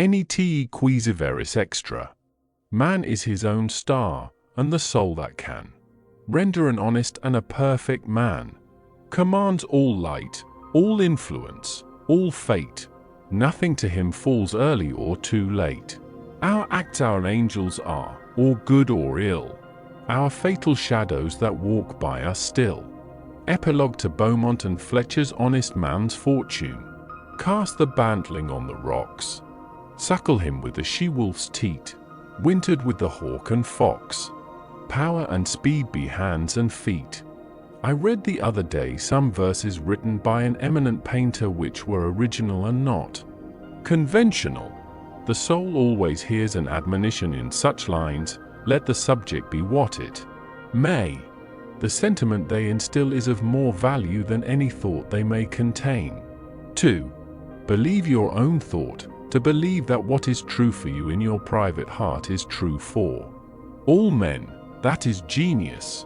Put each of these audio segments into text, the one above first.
Nete quisi veris extra. Man is his own star, and the soul that can render an honest and a perfect man, commands all light, all influence, all fate. Nothing to him falls early or too late. Our acts our angels are, or good or ill, our fatal shadows that walk by us still. Epilogue to Beaumont and Fletcher's Honest Man's Fortune. Cast the bantling on the rocks, suckle him with the she-wolf's teat, wintered with the hawk and fox. Power and speed be hands and feet. I read the other day some verses written by an eminent painter which were original and not conventional. The soul always hears an admonition in such lines, let the subject be what it may. The sentiment they instill is of more value than any thought they may contain. 2. Believe your own thought, to believe that what is true for you in your private heart is true for all men. That is genius.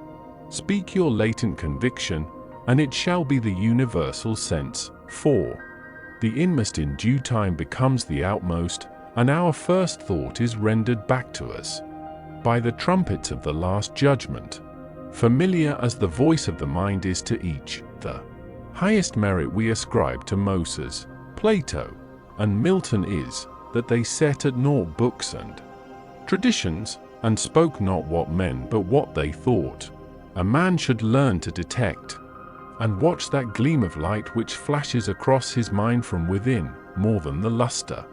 Speak your latent conviction, and it shall be the universal sense. 4. The inmost in due time becomes the outmost, and our first thought is rendered back to us by the trumpets of the last judgment. Familiar as the voice of the mind is to each, the highest merit we ascribe to Moses, Plato, and Milton is, that they set at naught books and traditions, and spoke not what men but what they thought. A man should learn to detect and watch that gleam of light which flashes across his mind from within, more than the luster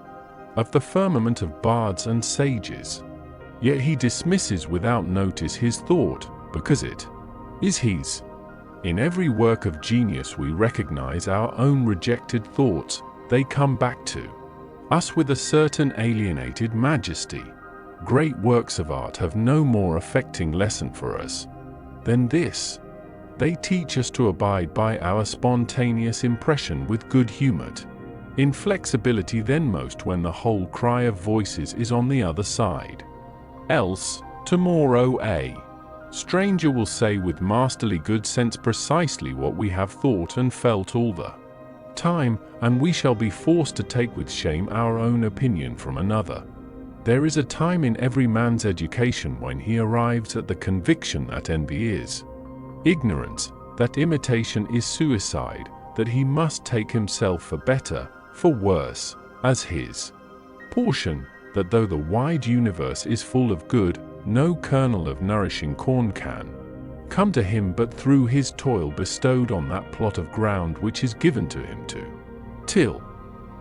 of the firmament of bards and sages. Yet he dismisses without notice his thought, because it is his. In every work of genius we recognize our own rejected thoughts. They come back to us with a certain alienated majesty. Great works of art have no more affecting lesson for us than this. They teach us to abide by our spontaneous impression with good-humored inflexibility, then most when the whole cry of voices is on the other side. Else, tomorrow a stranger will say with masterly good sense precisely what we have thought and felt all the time, and we shall be forced to take with shame our own opinion from another. There is a time in every man's education when he arrives at the conviction that envy is ignorance, that imitation is suicide, that he must take himself for better, for worse, as his portion, that though the wide universe is full of good, no kernel of nourishing corn can come to him but through his toil bestowed on that plot of ground which is given to him to till.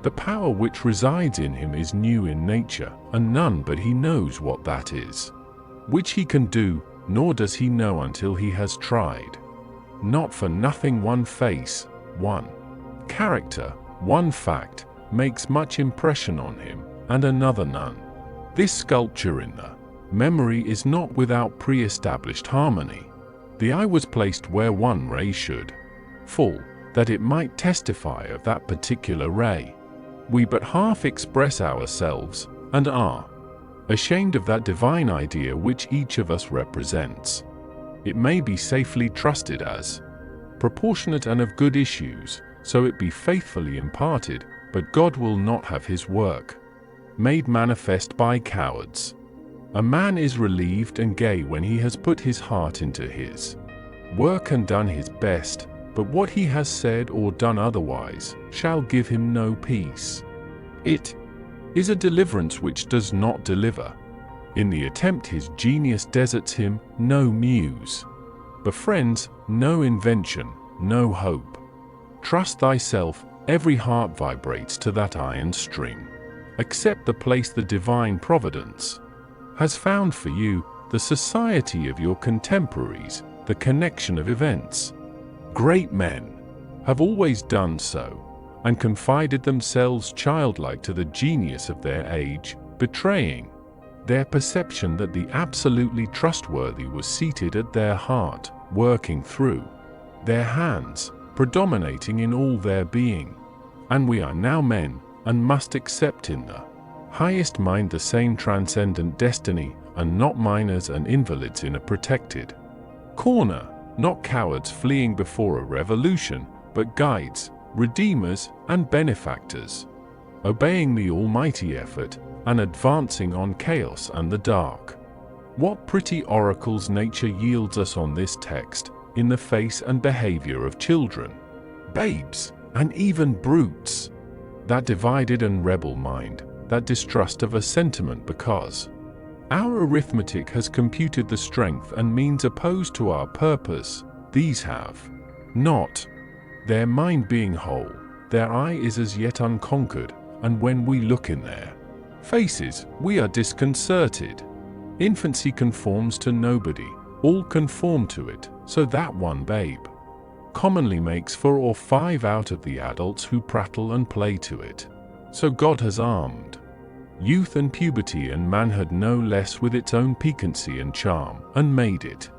The power which resides in him is new in nature, and none but he knows what that is, which he can do, nor does he know until he has tried. Not for nothing one face, one character, one fact, makes much impression on him, and another none. This sculpture in the memory is not without pre-established harmony. The eye was placed where one ray should fall, that it might testify of that particular ray. We but half express ourselves, and are ashamed of that divine idea which each of us represents. It may be safely trusted as proportionate and of good issues, so it be faithfully imparted, but God will not have his work made manifest by cowards. A man is relieved and gay when he has put his heart into his work and done his best, but what he has said or done otherwise shall give him no peace. It is a deliverance which does not deliver. In the attempt his genius deserts him, no muse befriends, no invention, no hope. Trust thyself, every heart vibrates to that iron string. Accept the place the divine providence has found for you, the society of your contemporaries, the connection of events. Great men have always done so, and confided themselves childlike to the genius of their age, betraying their perception that the absolutely trustworthy was seated at their heart, working through their hands, predominating in all their being. And we are now men, and must accept in the highest mind the same transcendent destiny, and not minors and invalids in a protected corner, not cowards fleeing before a revolution, but guides, redeemers, and benefactors. obeying the almighty effort, and advancing on chaos and the dark. What pretty oracles nature yields us on this text, in the face and behavior of children, babes, and even brutes. That divided and rebel mind, that distrust of a sentiment because our arithmetic has computed the strength and means opposed to our purpose, these have not. Their mind being whole, their eye is as yet unconquered, and when we look in their faces, we are disconcerted. Infancy conforms to nobody, all conform to it, so that one babe commonly makes 4 or 5 out of the adults who prattle and play to it. So God has armed youth and puberty and manhood no less with its own piquancy and charm, and made it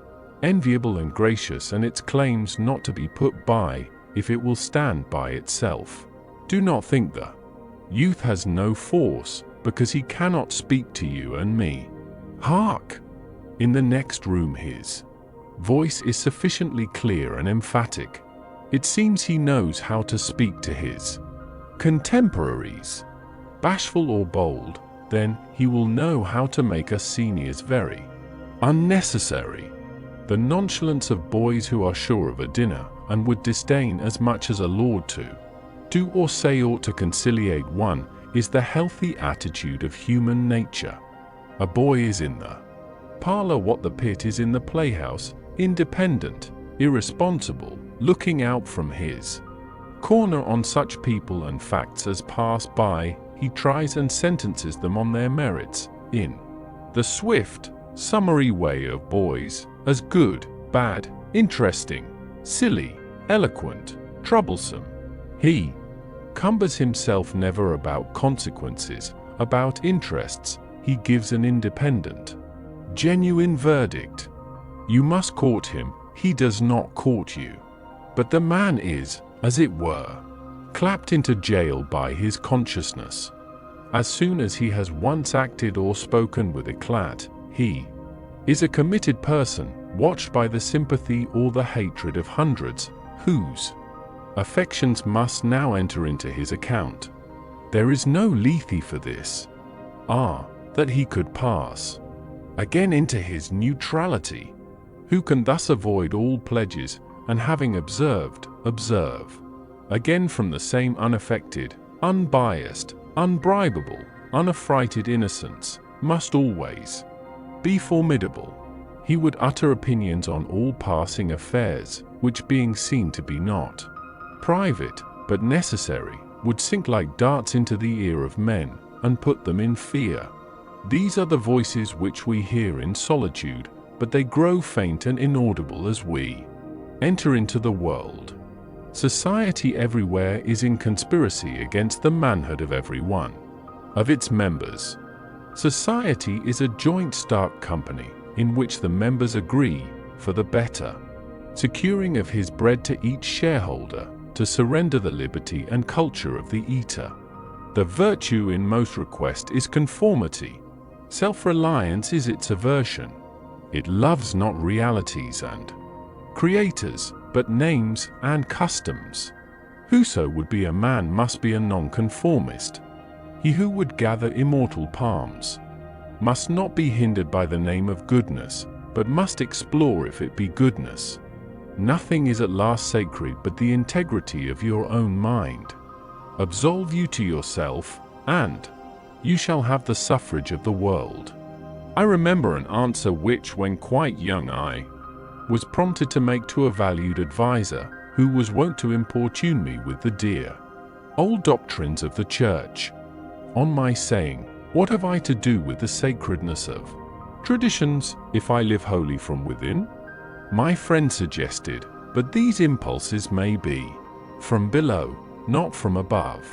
enviable and gracious, and its claims not to be put by, if it will stand by itself. Do not think the youth has no force, because he cannot speak to you and me. Hark! In the next room his voice is sufficiently clear and emphatic. It seems he knows how to speak to his contemporaries. Bashful or bold, then he will know how to make us seniors very unnecessary. The nonchalance of boys who are sure of a dinner, and would disdain as much as a lord to do or say ought to conciliate one, is the healthy attitude of human nature. A boy is in the parlor what the pit is in the playhouse, independent, irresponsible, looking out from his corner on such people and facts as pass by. He tries and sentences them on their merits, in the swift, summary way of boys, as good, bad, interesting, silly, eloquent, troublesome. He cumbers himself never about consequences, about interests. He gives an independent, genuine verdict. You must court him, he does not court you. But the man is, as it were, clapped into jail by his consciousness. As soon as he has once acted or spoken with eclat, he is a committed person, watched by the sympathy or the hatred of hundreds, whose affections must now enter into his account. There is no lethe for this. That he could pass again into his neutrality, who can thus avoid all pledges, and having observed, observe again from the same unaffected, unbiased, unbribable, unaffrighted innocence, must always be formidable. He would utter opinions on all passing affairs, which being seen to be not private, but necessary, would sink like darts into the ear of men, and put them in fear. These are the voices which we hear in solitude, but they grow faint and inaudible as we enter into the world. Society everywhere is in conspiracy against the manhood of every one of its members. Society is a joint stark company, in which the members agree, for the better securing of his bread to each shareholder, to surrender the liberty and culture of the eater. The virtue in most request is conformity. Self-reliance is its aversion. It loves not realities and creators, but names and customs. Whoso would be a man must be a nonconformist. He who would gather immortal palms must not be hindered by the name of goodness, but must explore if it be goodness. Nothing is at last sacred but the integrity of your own mind. Absolve you to yourself, and you shall have the suffrage of the world. I remember an answer which, when quite young, I was prompted to make to a valued adviser, who was wont to importune me with the dear old doctrines of the Church. On my saying, "What have I to do with the sacredness of traditions, if I live wholly from within?" my friend suggested, "But these impulses may be from below, not from above."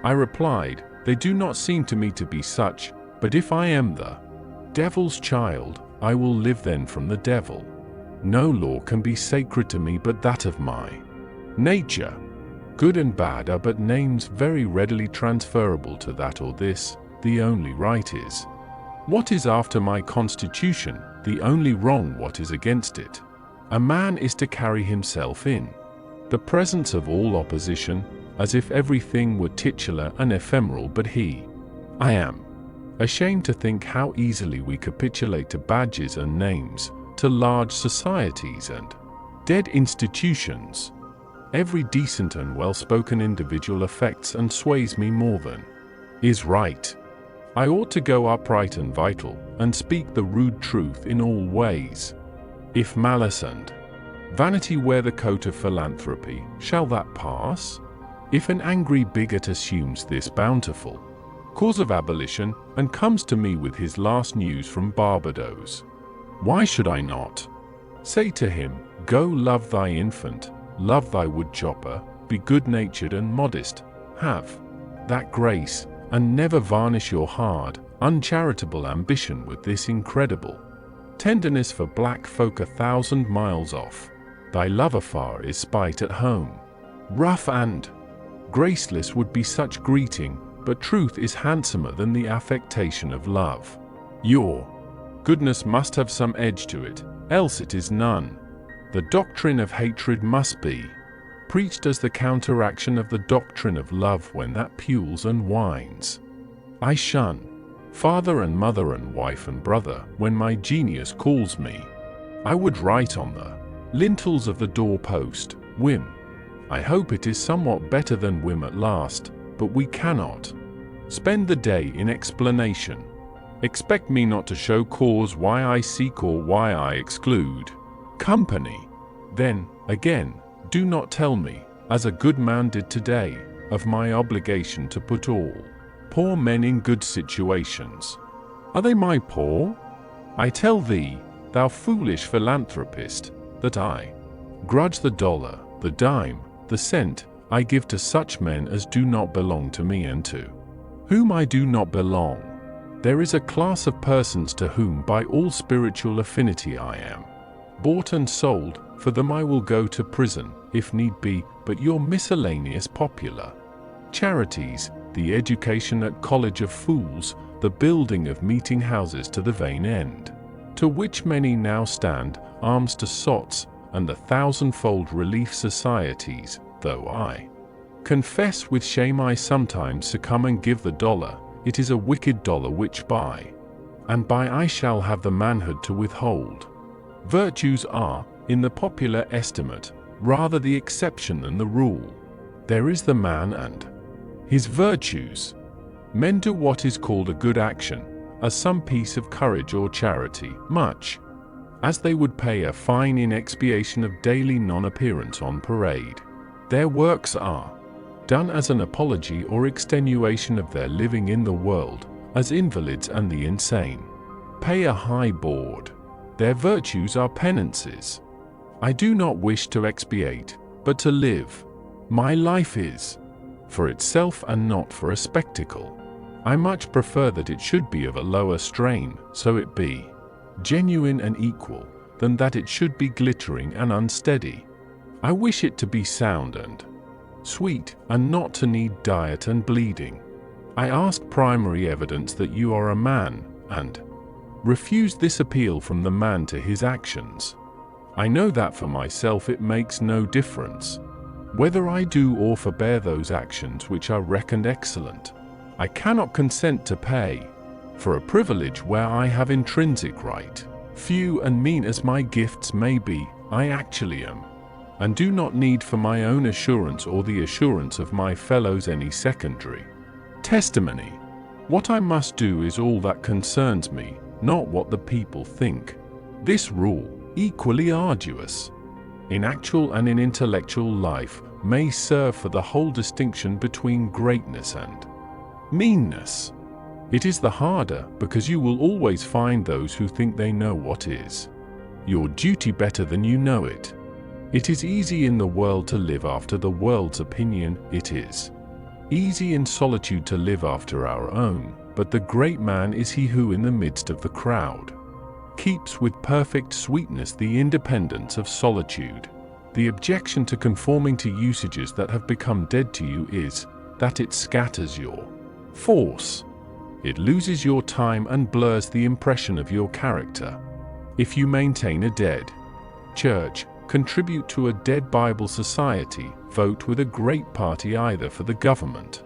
I replied, "They do not seem to me to be such, but if I am the devil's child, I will live then from the devil. No law can be sacred to me but that of my nature. Good and bad are but names very readily transferable to that or this. The only right is what is after my constitution, the only wrong what is against it. A man is to carry himself in the presence of all opposition, as if everything were titular and ephemeral but he. I am ashamed to think how easily we capitulate to badges and names, to large societies and dead institutions. Every decent and well-spoken individual affects and sways me more than is right. I ought to go upright and vital, and speak the rude truth in all ways. If malice and vanity wear the coat of philanthropy, shall that pass? If an angry bigot assumes this bountiful cause of abolition, and comes to me with his last news from Barbados, why should I not say to him, go love thy infant, love thy woodchopper, be good-natured and modest, have that grace, and never varnish your hard, uncharitable ambition with this incredible tenderness for black folk 1,000 miles off. Thy love afar is spite at home. Rough and graceless would be such greeting, but truth is handsomer than the affectation of love. Your goodness must have some edge to it, else it is none. The doctrine of hatred must be preached as the counteraction of the doctrine of love when that pules and whines. I shun father and mother and wife and brother when my genius calls me. I would write on the lintels of the doorpost, whim. I hope it is somewhat better than whim at last, but we cannot spend the day in explanation. Expect me not to show cause why I seek or why I exclude company. Then, again, do not tell me, as a good man did today, of my obligation to put all poor men in good situations. Are they my poor? I tell thee, thou foolish philanthropist, that I grudge the dollar, the dime, the cent I give to such men as do not belong to me and to whom I do not belong. There is a class of persons to whom by all spiritual affinity I am bought and sold, for them I will go to prison, if need be, but your miscellaneous popular charities, the education at college of fools, the building of meeting houses to the vain end, to which many now stand, alms to sots, and the thousandfold relief societies, though I confess with shame I sometimes succumb and give the dollar, it is a wicked dollar which by and by I shall have the manhood to withhold. Virtues are, in the popular estimate, rather the exception than the rule. There is the man and his virtues. Men do what is called a good action, as some piece of courage or charity, much as they would pay a fine in expiation of daily non-appearance on parade. Their works are done as an apology or extenuation of their living in the world, as invalids and the insane pay a high board. Their virtues are penances. I do not wish to expiate, but to live. My life is for itself and not for a spectacle. I much prefer that it should be of a lower strain, so it be genuine and equal, than that it should be glittering and unsteady. I wish it to be sound and sweet, and not to need diet and bleeding. I ask primary evidence that you are a man, and refuse this appeal from the man to his actions. I know that for myself it makes no difference whether I do or forbear those actions which are reckoned excellent. I cannot consent to pay for a privilege where I have intrinsic right. Few and mean as my gifts may be, I actually am, and do not need for my own assurance or the assurance of my fellows any secondary testimony. What I must do is all that concerns me, not what the people think. This rule, equally arduous in actual and in intellectual life, may serve for the whole distinction between greatness and meanness. It is the harder because you will always find those who think they know what is your duty better than you know it. It is easy in the world to live after the world's opinion, it is easy in solitude to live after our own, but the great man is he who in the midst of the crowd keeps with perfect sweetness the independence of solitude. The objection to conforming to usages that have become dead to you is that it scatters your force. It loses your time and blurs the impression of your character. If you maintain a dead church, contribute to a dead Bible society, vote with a great party either for the government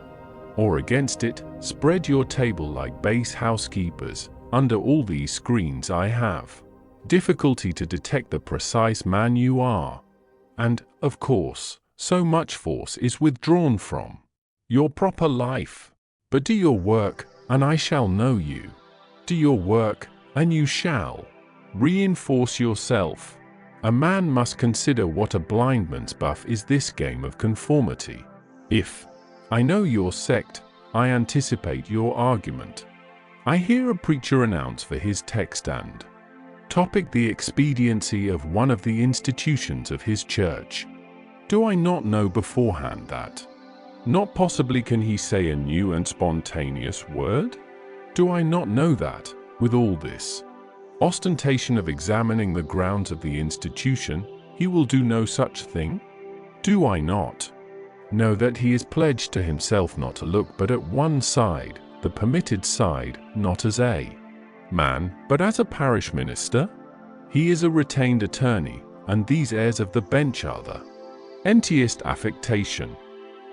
or against it. Spread your table like base housekeepers. Under all these screens I have difficulty to detect the precise man you are. And, of course, so much force is withdrawn from your proper life. But do your work, and I shall know you. Do your work, and you shall reinforce yourself. A man must consider what a blindman's buff is this game of conformity. If I know your sect, I anticipate your argument. I hear a preacher announce for his text and topic the expediency of one of the institutions of his church. Do I not know beforehand that not possibly can he say a new and spontaneous word? Do I not know that, with all this ostentation of examining the grounds of the institution, he will do no such thing? Do I not know that he is pledged to himself not to look but at one side, the permitted side, not as a man, but as a parish minister? He is a retained attorney, and these airs of the bench are the emptiest affectation.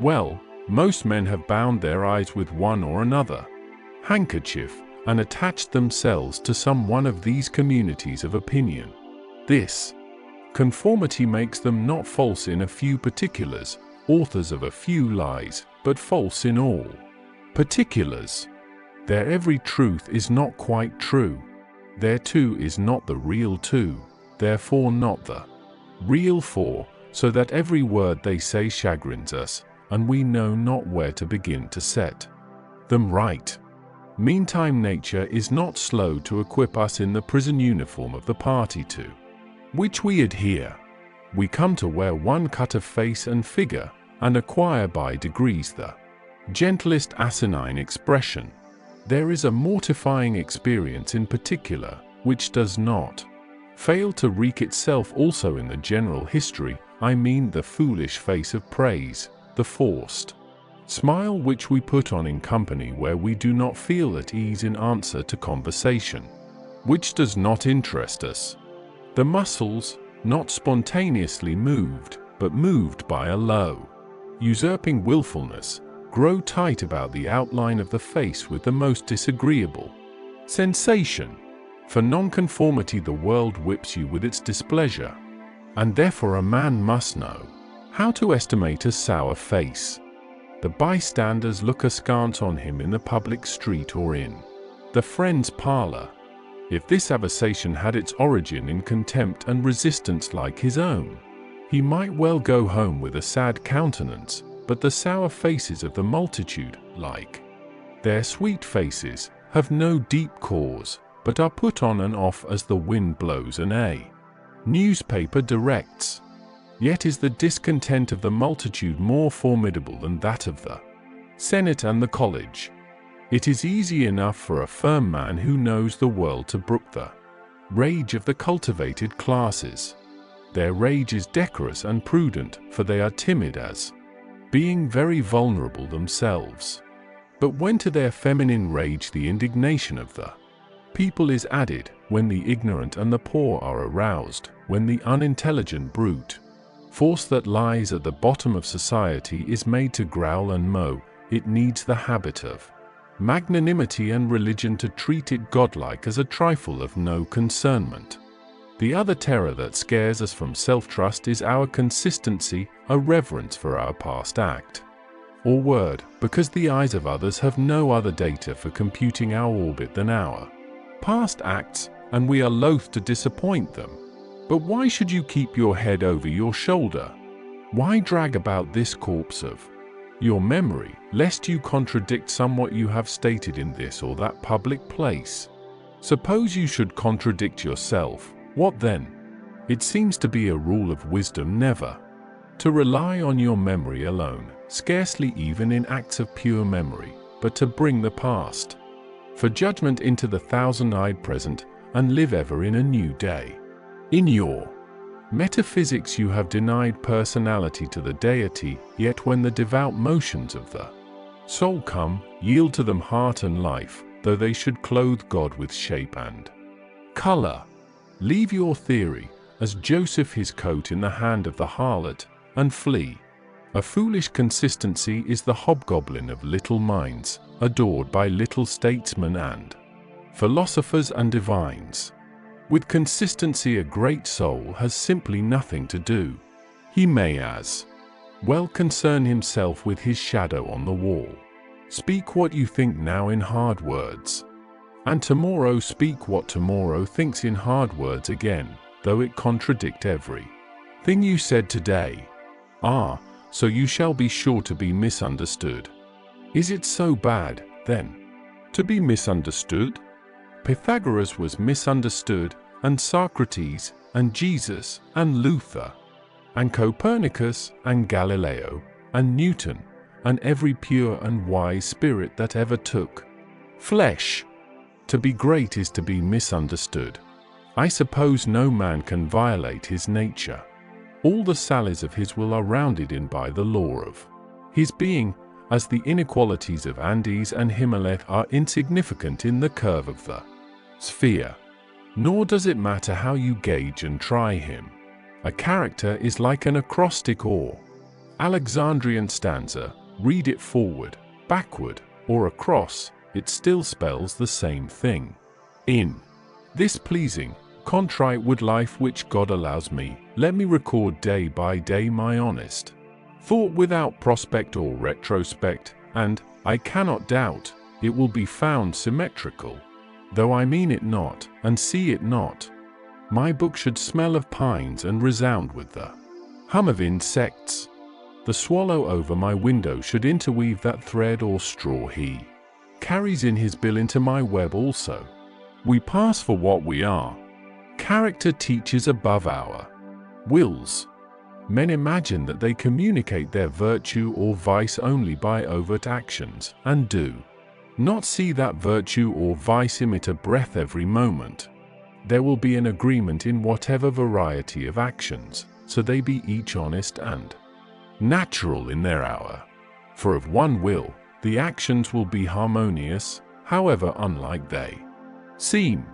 Well, most men have bound their eyes with one or another handkerchief, and attached themselves to some one of these communities of opinion. This conformity makes them not false in a few particulars, authors of a few lies, but false in all particulars. Their every truth is not quite true. Their two is not the real two, therefore not the real four, so that every word they say chagrins us, and we know not where to begin to set them right. Meantime nature is not slow to equip us in the prison uniform of the party to which we adhere. We come to wear one cut of face and figure, and acquire by degrees the gentlest asinine expression. There is a mortifying experience in particular, which does not fail to wreak itself also in the general history. I mean the foolish face of praise, the forced smile which we put on in company where we do not feel at ease in answer to conversation which does not interest us. The muscles, not spontaneously moved, but moved by a low, usurping willfulness, grow tight about the outline of the face with the most disagreeable sensation. For nonconformity the world whips you with its displeasure, and therefore a man must know how to estimate a sour face. The bystanders look askance on him in the public street or in the friend's parlor. If this aversion had its origin in contempt and resistance like his own, he might well go home with a sad countenance, but the sour faces of the multitude, like their sweet faces, have no deep cause, but are put on and off as the wind blows and a newspaper directs. Yet is the discontent of the multitude more formidable than that of the Senate and the college. It is easy enough for a firm man who knows the world to brook the rage of the cultivated classes. Their rage is decorous and prudent, for they are timid as being very vulnerable themselves. But when to their feminine rage the indignation of the people is added, when the ignorant and the poor are aroused, when the unintelligent brute force that lies at the bottom of society is made to growl and mow, it needs the habit of magnanimity and religion to treat it godlike as a trifle of no concernment. The other terror that scares us from self-trust is our consistency, a reverence for our past act or word, because the eyes of others have no other data for computing our orbit than our past acts, and we are loath to disappoint them. But why should you keep your head over your shoulder? Why drag about this corpse of your memory, lest you contradict somewhat you have stated in this or that public place? Suppose you should contradict yourself, what then? It seems to be a rule of wisdom never to rely on your memory alone, scarcely even in acts of pure memory, but to bring the past for judgment into the thousand-eyed present, and live ever in a new day. In your metaphysics you have denied personality to the deity, yet when the devout motions of the soul come, yield to them heart and life, though they should clothe God with shape and color. Leave your theory, as Joseph his coat in the hand of the harlot, and flee. A foolish consistency is the hobgoblin of little minds, adored by little statesmen and philosophers and divines. With consistency a great soul has simply nothing to do. He may as well concern himself with his shadow on the wall. Speak what you think now in hard words, and tomorrow speak what tomorrow thinks in hard words again, though it contradict every thing you said today. So you shall be sure to be misunderstood. Is it so bad, then, to be misunderstood? Pythagoras was misunderstood, and Socrates, and Jesus, and Luther, and Copernicus, and Galileo, and Newton, and every pure and wise spirit that ever took flesh. To be great is to be misunderstood. I suppose no man can violate his nature. All the sallies of his will are rounded in by the law of his being, as the inequalities of Andes and Himalaya are insignificant in the curve of the sphere. Nor does it matter how you gauge and try him. A character is like an acrostic or Alexandrian stanza. Read it forward, backward, or across, it still spells the same thing. In this pleasing, contrite wood life which God allows me, let me record day by day my honest thought without prospect or retrospect, and, I cannot doubt, it will be found symmetrical, though I mean it not, and see it not. My book should smell of pines and resound with the hum of insects. The swallow over my window should interweave that thread or straw he carries in his bill into my web also. We pass for what we are. Character teaches above our wills. Men imagine that they communicate their virtue or vice only by overt actions, and do not see that virtue or vice emit a breath every moment. There will be an agreement in whatever variety of actions, so they be each honest and natural in their hour. For of one will, the actions will be harmonious, however unlike they seem.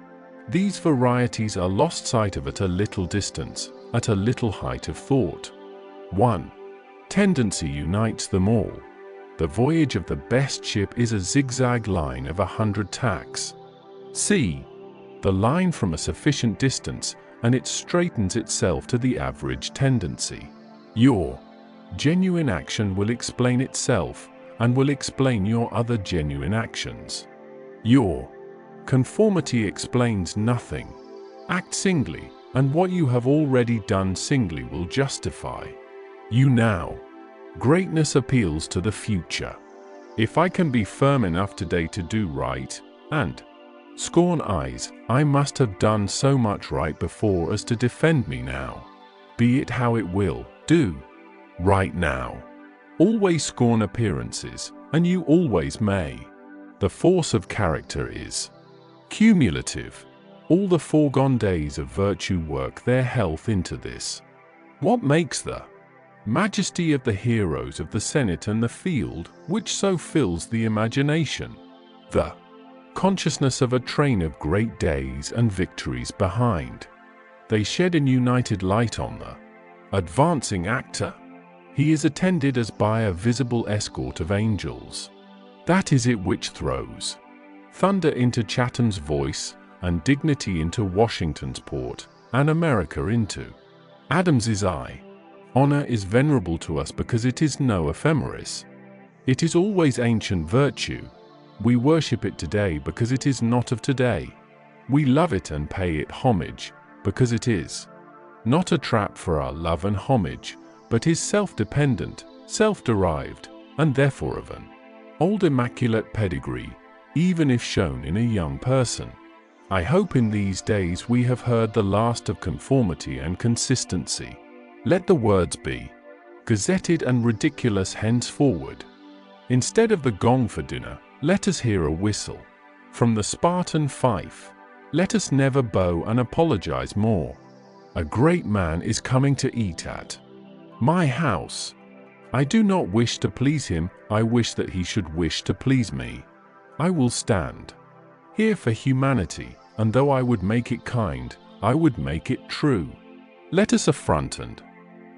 These varieties are lost sight of at a little distance, at a little height of thought. One tendency unites them all. The voyage of the best ship is a zigzag line of 100 tacks. See the line from a sufficient distance, and it straightens itself to the average tendency. Your genuine action will explain itself, and will explain your other genuine actions. Your conformity explains nothing. Act singly, and what you have already done singly will justify you now. Greatness appeals to the future. If I can be firm enough today to do right, and scorn eyes, I must have done so much right before as to defend me now. Be it how it will, do right now. Always scorn appearances, and you always may. The force of character is cumulative. All the foregone days of virtue work their health into this. What makes the majesty of the heroes of the Senate and the field, which so fills the imagination? The consciousness of a train of great days and victories behind. They shed an united light on the advancing actor. He is attended as by a visible escort of angels. That is it which throws thunder into Chatham's voice, and dignity into Washington's port, and America into Adams's eye. Honor is venerable to us because it is no ephemeris. It is always ancient virtue. We worship it today because it is not of today. We love it and pay it homage because it is not a trap for our love and homage, but is self-dependent, self-derived, and therefore of an old immaculate pedigree, even if shown in a young person. I hope in these days we have heard the last of conformity and consistency. Let the words be gazetted and ridiculous henceforward. Instead of the gong for dinner, let us hear a whistle. From the Spartan fife, let us never bow and apologize more. A great man is coming to eat at my house. I do not wish to please him, I wish that he should wish to please me. I will stand here for humanity, and though I would make it kind, I would make it true. Let us affront and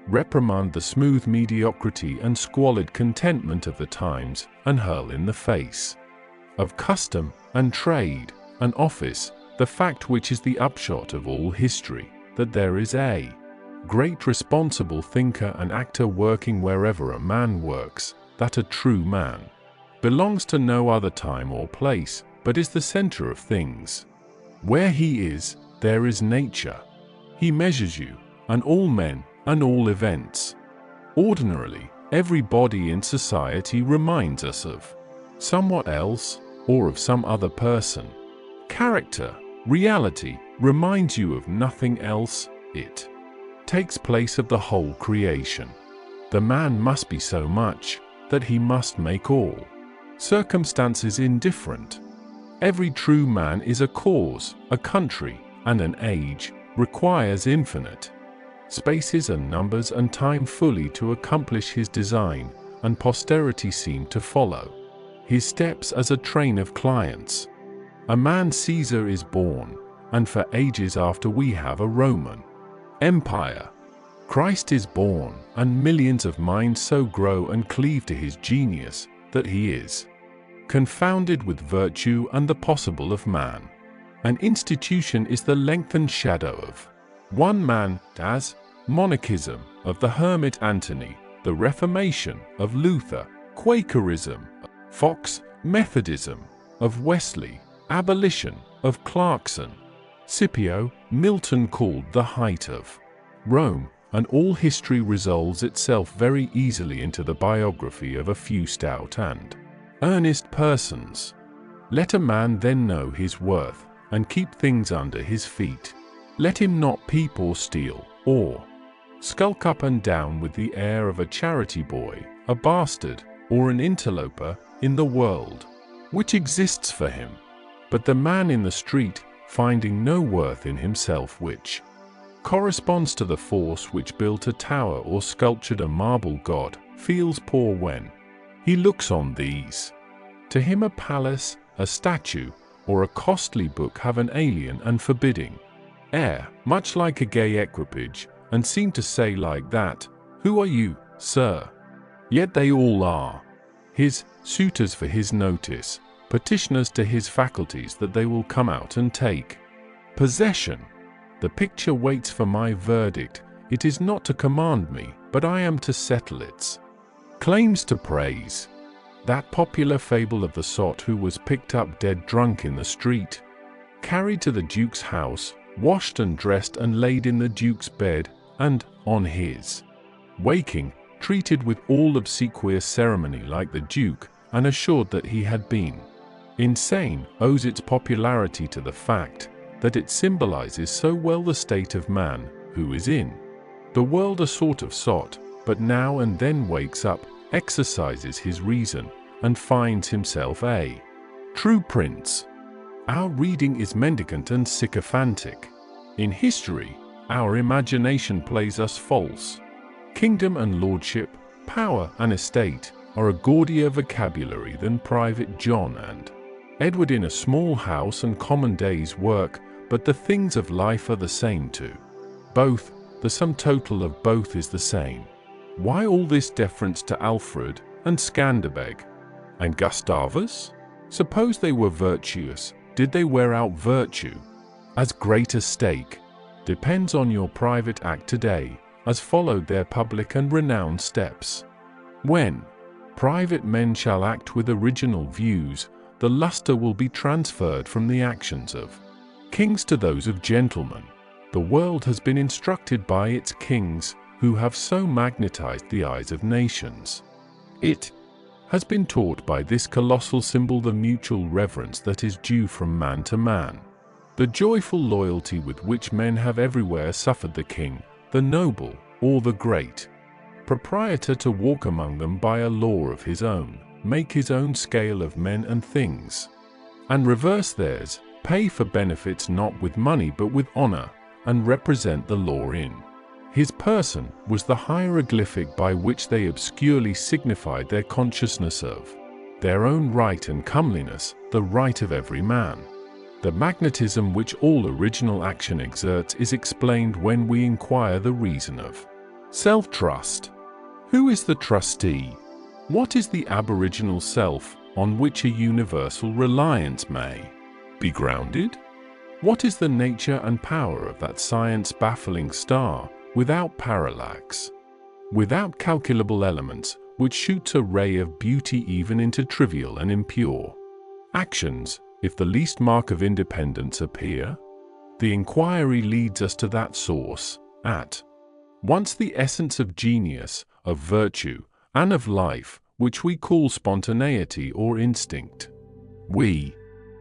reprimand the smooth mediocrity and squalid contentment of the times, and hurl in the face of custom and trade and office the fact which is the upshot of all history, that there is a great responsible thinker and actor working wherever a man works, that a true man belongs to no other time or place, but is the center of things. Where he is, there is nature. He measures you, and all men, and all events. Ordinarily, every body in society reminds us of somewhat else, or of some other person. Character, reality, reminds you of nothing else. It takes place of the whole creation. The man must be so much, that he must make all circumstances indifferent. Every true man is a cause, a country, and an age, requires infinite spaces and numbers and time fully to accomplish his design, and posterity seem to follow his steps as a train of clients. A man Caesar is born, and for ages after we have a Roman Empire. Christ is born, and millions of minds so grow and cleave to his genius, that he is confounded with virtue and the possible of man. An institution is the lengthened shadow of one man, as monarchism of the hermit Antony, the Reformation of Luther, Quakerism, Fox, Methodism of Wesley, abolition of Clarkson, Scipio, Milton called the height of Rome, and all history resolves itself very easily into the biography of a few stout and earnest persons. Let a man then know his worth, and keep things under his feet. Let him not peep or steal, or skulk up and down with the air of a charity boy, a bastard, or an interloper, in the world which exists for him. But the man in the street, finding no worth in himself which corresponds to the force which built a tower or sculptured a marble god, feels poor when he looks on these. To him a palace, a statue, or a costly book have an alien and forbidding air, much like a gay equipage, and seem to say like that, "Who are you, sir?" Yet they all are his suitors for his notice, petitioners to his faculties that they will come out and take possession. The picture waits for my verdict. It is not to command me, but I am to settle its claims to praise. That popular fable of the sot who was picked up dead drunk in the street, carried to the Duke's house, washed and dressed and laid in the Duke's bed, and, on his waking, treated with all obsequious ceremony like the Duke, and assured that he had been insane, owes its popularity to the fact that it symbolizes so well the state of man, who is in the world a sort of sot, but now and then wakes up, exercises his reason, and finds himself a true prince. Our reading is mendicant and sycophantic. In history, our imagination plays us false. Kingdom and lordship, power and estate, are a gaudier vocabulary than Private John and Edward in a small house and common day's work, but the things of life are the same too. Both, the sum total of both is the same. Why all this deference to Alfred and Scanderbeg and Gustavus? Suppose they were virtuous, did they wear out virtue? As great a stake depends on your private act today, as followed their public and renowned steps. When private men shall act with original views, the lustre will be transferred from the actions of kings to those of gentlemen. The world has been instructed by its kings, who have so magnetized the eyes of nations. It has been taught by this colossal symbol the mutual reverence that is due from man to man, the joyful loyalty with which men have everywhere suffered the king, the noble, or the great proprietor to walk among them by a law of his own, make his own scale of men and things, and reverse theirs, pay for benefits not with money but with honor, and represent the law in his person, was the hieroglyphic by which they obscurely signified their consciousness of their own right and comeliness, the right of every man. The magnetism which all original action exerts is explained when we inquire the reason of Self-trust. Who is the trustee? What is the aboriginal self on which a universal reliance may be grounded? What is the nature and power of that science-baffling star without parallax, without calculable elements, which shoots a ray of beauty even into trivial and impure actions, if the least mark of independence appear? The inquiry leads us to that source, at once the essence of genius, of virtue, and of life, which we call spontaneity or instinct. We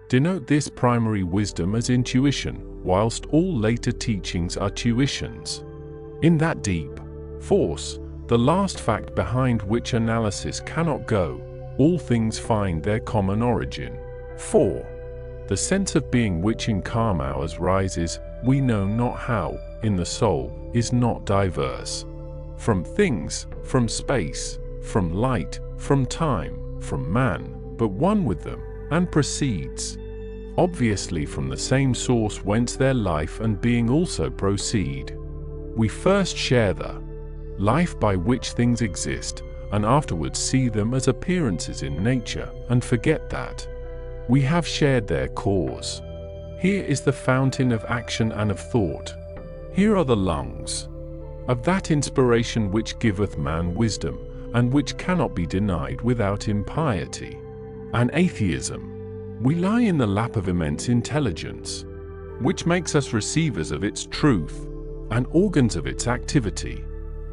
denote this primary wisdom as intuition, whilst all later teachings are tuitions. In that deep force, the last fact behind which analysis cannot go, all things find their common origin. 4. The sense of being which in calm hours rises, we know not how, in the soul, is not diverse from things, from space, from light, from time, from man, but one with them, and proceeds obviously from the same source whence their life and being also proceed. We first share the life by which things exist, and afterwards see them as appearances in nature, and forget that we have shared their cause. Here is the fountain of action and of thought. Here are the lungs of that inspiration which giveth man wisdom, and which cannot be denied without impiety and atheism. We lie in the lap of immense intelligence, which makes us receivers of its truth, and organs of its activity.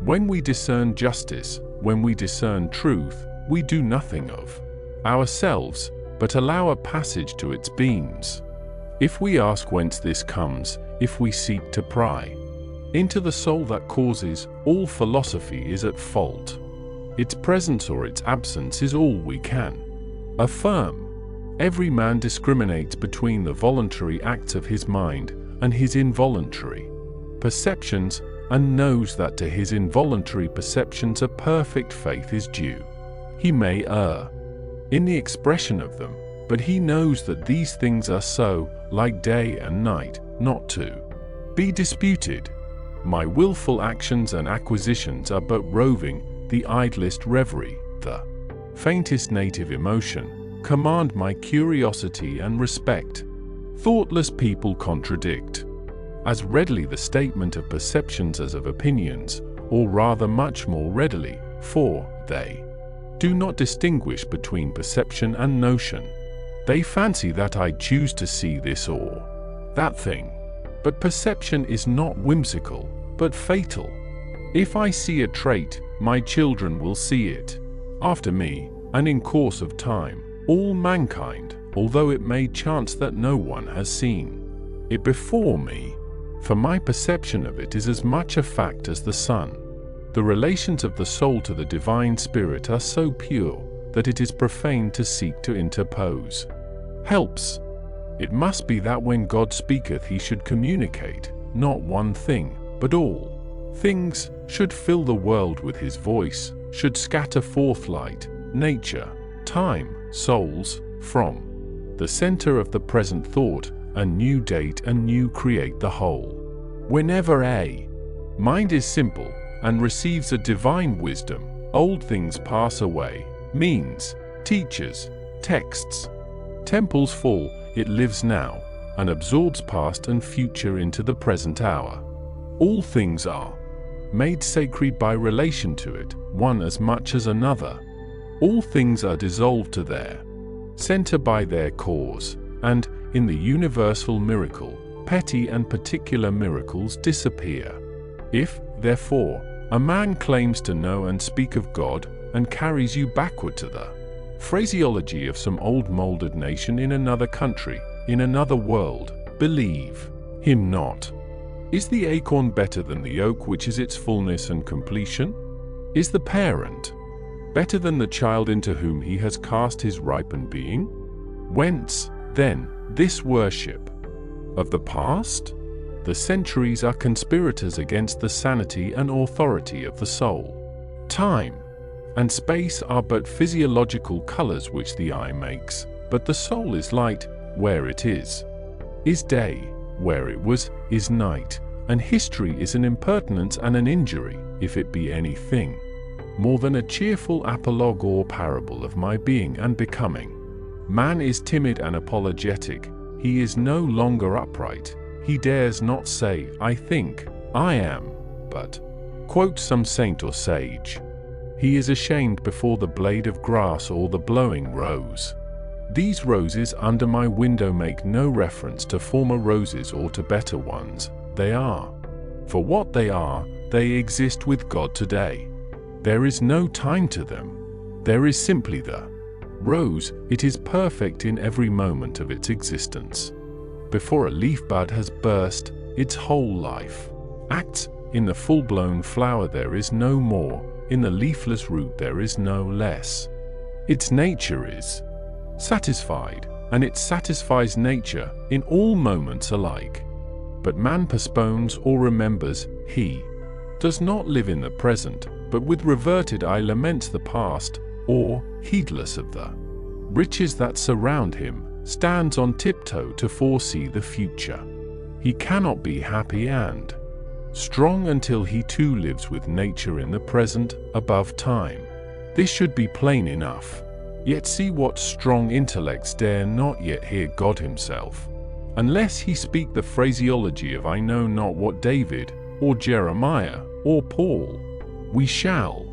When we discern justice, when we discern truth, we do nothing of ourselves, but allow a passage to its beams. If we ask whence this comes, if we seek to pry into the soul that causes, all philosophy is at fault. Its presence or its absence is all we can affirm. Every man discriminates between the voluntary acts of his mind and his involuntary perceptions, and knows that to his involuntary perceptions a perfect faith is due. He may err in the expression of them, but he knows that these things are so, like day and night, not to be disputed. My willful actions and acquisitions are but roving, the idlest reverie, the faintest native emotion, command my curiosity and respect. Thoughtless people contradict as readily the statement of perceptions as of opinions, or rather much more readily, for they do not distinguish between perception and notion. They fancy that I choose to see this or that thing. But perception is not whimsical, but fatal. If I see a trait, my children will see it after me, and in course of time, all mankind, although it may chance that no one has seen it before me. For my perception of it is as much a fact as the sun. The relations of the soul to the divine spirit are so pure that it is profane to seek to interpose helps. It must be that when God speaketh he should communicate, not one thing, but all things, should fill the world with his voice, should scatter forth light, nature, time, souls, from the center of the present thought, a new date and new create the whole. Whenever a mind is simple and receives a divine wisdom, old things pass away, means, teachers, texts, temples fall, it lives now, and absorbs past and future into the present hour. All things are made sacred by relation to it, one as much as another. All things are dissolved to their center by their cause, and, in the universal miracle, petty and particular miracles disappear. If, therefore, a man claims to know and speak of God, and carries you backward to the phraseology of some old molded nation in another country, in another world, believe him not. Is the acorn better than the oak which is its fullness and completion? Is the parent better than the child into whom he has cast his ripened being? Whence, then, this worship of the past? The centuries are conspirators against the sanity and authority of the soul. Time and space are but physiological colors which the eye makes, but the soul is light where it is day, where it was, is night, and history is an impertinence and an injury, if it be anything, more than a cheerful apologue or parable of my being and becoming. Man is timid and apologetic, he is no longer upright, he dares not say, I think, I am, but quote some saint or sage. He is ashamed before the blade of grass or the blowing rose. These roses under my window make no reference to former roses or to better ones, they are. For what they are, they exist with God today. There is no time to them. There is simply the rose, it is perfect in every moment of its existence. Before a leaf bud has burst, its whole life acts. In the full-blown flower there is no more, in the leafless root there is no less. Its nature is satisfied, and it satisfies nature in all moments alike. But man postpones or remembers, he does not live in the present, but with reverted eye laments the past, or, heedless of the riches that surround him, stands on tiptoe to foresee the future. He cannot be happy and strong until he too lives with nature in the present, above time. This should be plain enough. Yet see what strong intellects dare not yet hear God himself, unless he speak the phraseology of I know not what David, or Jeremiah, or Paul. We shall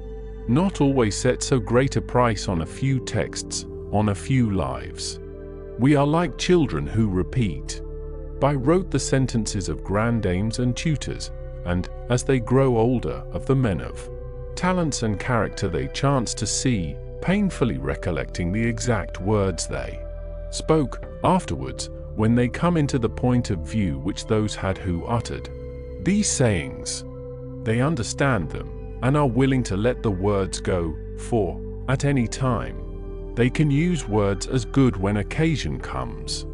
not always set so great a price on a few texts, on a few lives. We are like children who repeat by rote the sentences of grandames and tutors, and, as they grow older, of the men of talents and character they chance to see, painfully recollecting the exact words they spoke afterwards, when they come into the point of view which those had who uttered these sayings. They understand them, and are willing to let the words go, for, at any time, they can use words as good when occasion comes.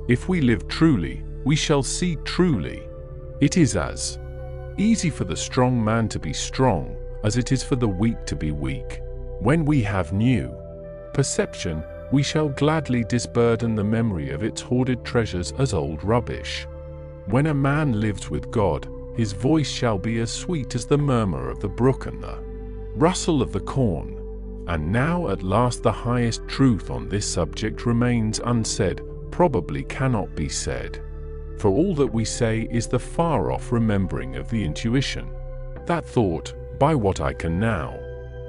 If we live truly, we shall see truly. It is as easy for the strong man to be strong, as it is for the weak to be weak. When we have new perception, we shall gladly disburden the memory of its hoarded treasures as old rubbish. When a man lives with God, his voice shall be as sweet as the murmur of the brook and the rustle of the corn. And now at last the highest truth on this subject remains unsaid, probably cannot be said. For all that we say is the far-off remembering of the intuition. That thought, by what I can now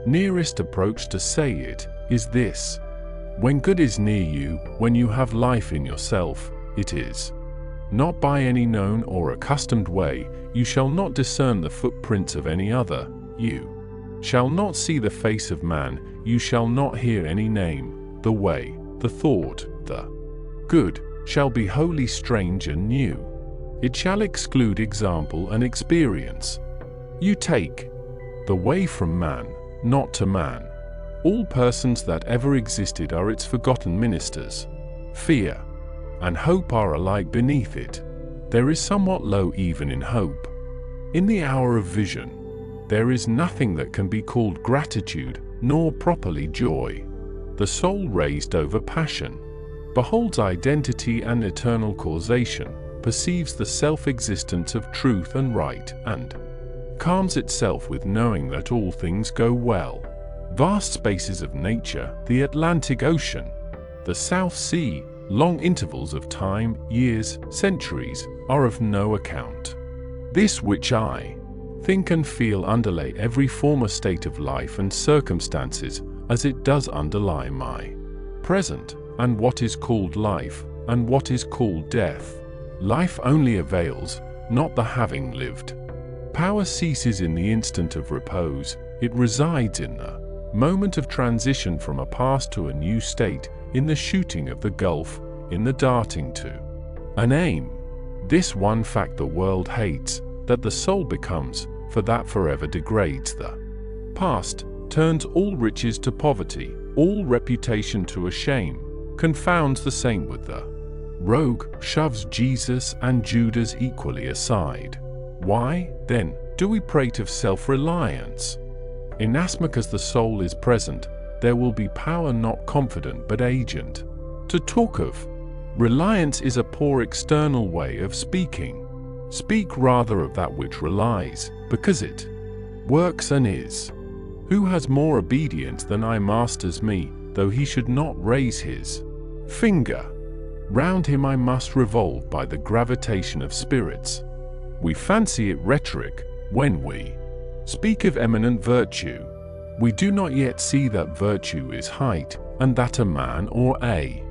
nearest approach to say it, is this: when good is near you, when you have life in yourself, it is not by any known or accustomed way, you shall not discern the footprints of any other, you shall not see the face of man, you shall not hear any name, the way, the thought, the good, shall be wholly strange and new. It shall exclude example and experience. You take the way from man, not to man. All persons that ever existed are its forgotten ministers. Fear and hope are alike beneath it. There is somewhat low even in hope. In the hour of vision, there is nothing that can be called gratitude, nor properly joy. The soul raised over passion beholds identity and eternal causation, perceives the self-existence of truth and right, and calms itself with knowing that all things go well. Vast spaces of nature, the Atlantic Ocean, the South Sea, long intervals of time, years, centuries, are of no account. This which I think and feel underlay every former state of life and circumstances, as it does underlie my present, and what is called life, and what is called death. Life only avails, not the having lived. Power ceases in the instant of repose, it resides in the moment of transition from a past to a new state, in the shooting of the gulf, in the darting to an aim. This one fact the world hates, that the soul becomes, for that forever degrades the past, turns all riches to poverty, all reputation to a shame, confounds the saint with the rogue, shoves Jesus and Judas equally aside. Why, then, do we prate of self-reliance? Inasmuch as the soul is present, there will be power not confident but agent. To talk of reliance is a poor external way of speaking. Speak rather of that which relies, because it works and is. Who has more obedience than I masters me, though he should not raise his finger? Round him I must revolve by the gravitation of spirits. We fancy it rhetoric when we speak of eminent virtue. We do not yet see that virtue is height, and that a man or a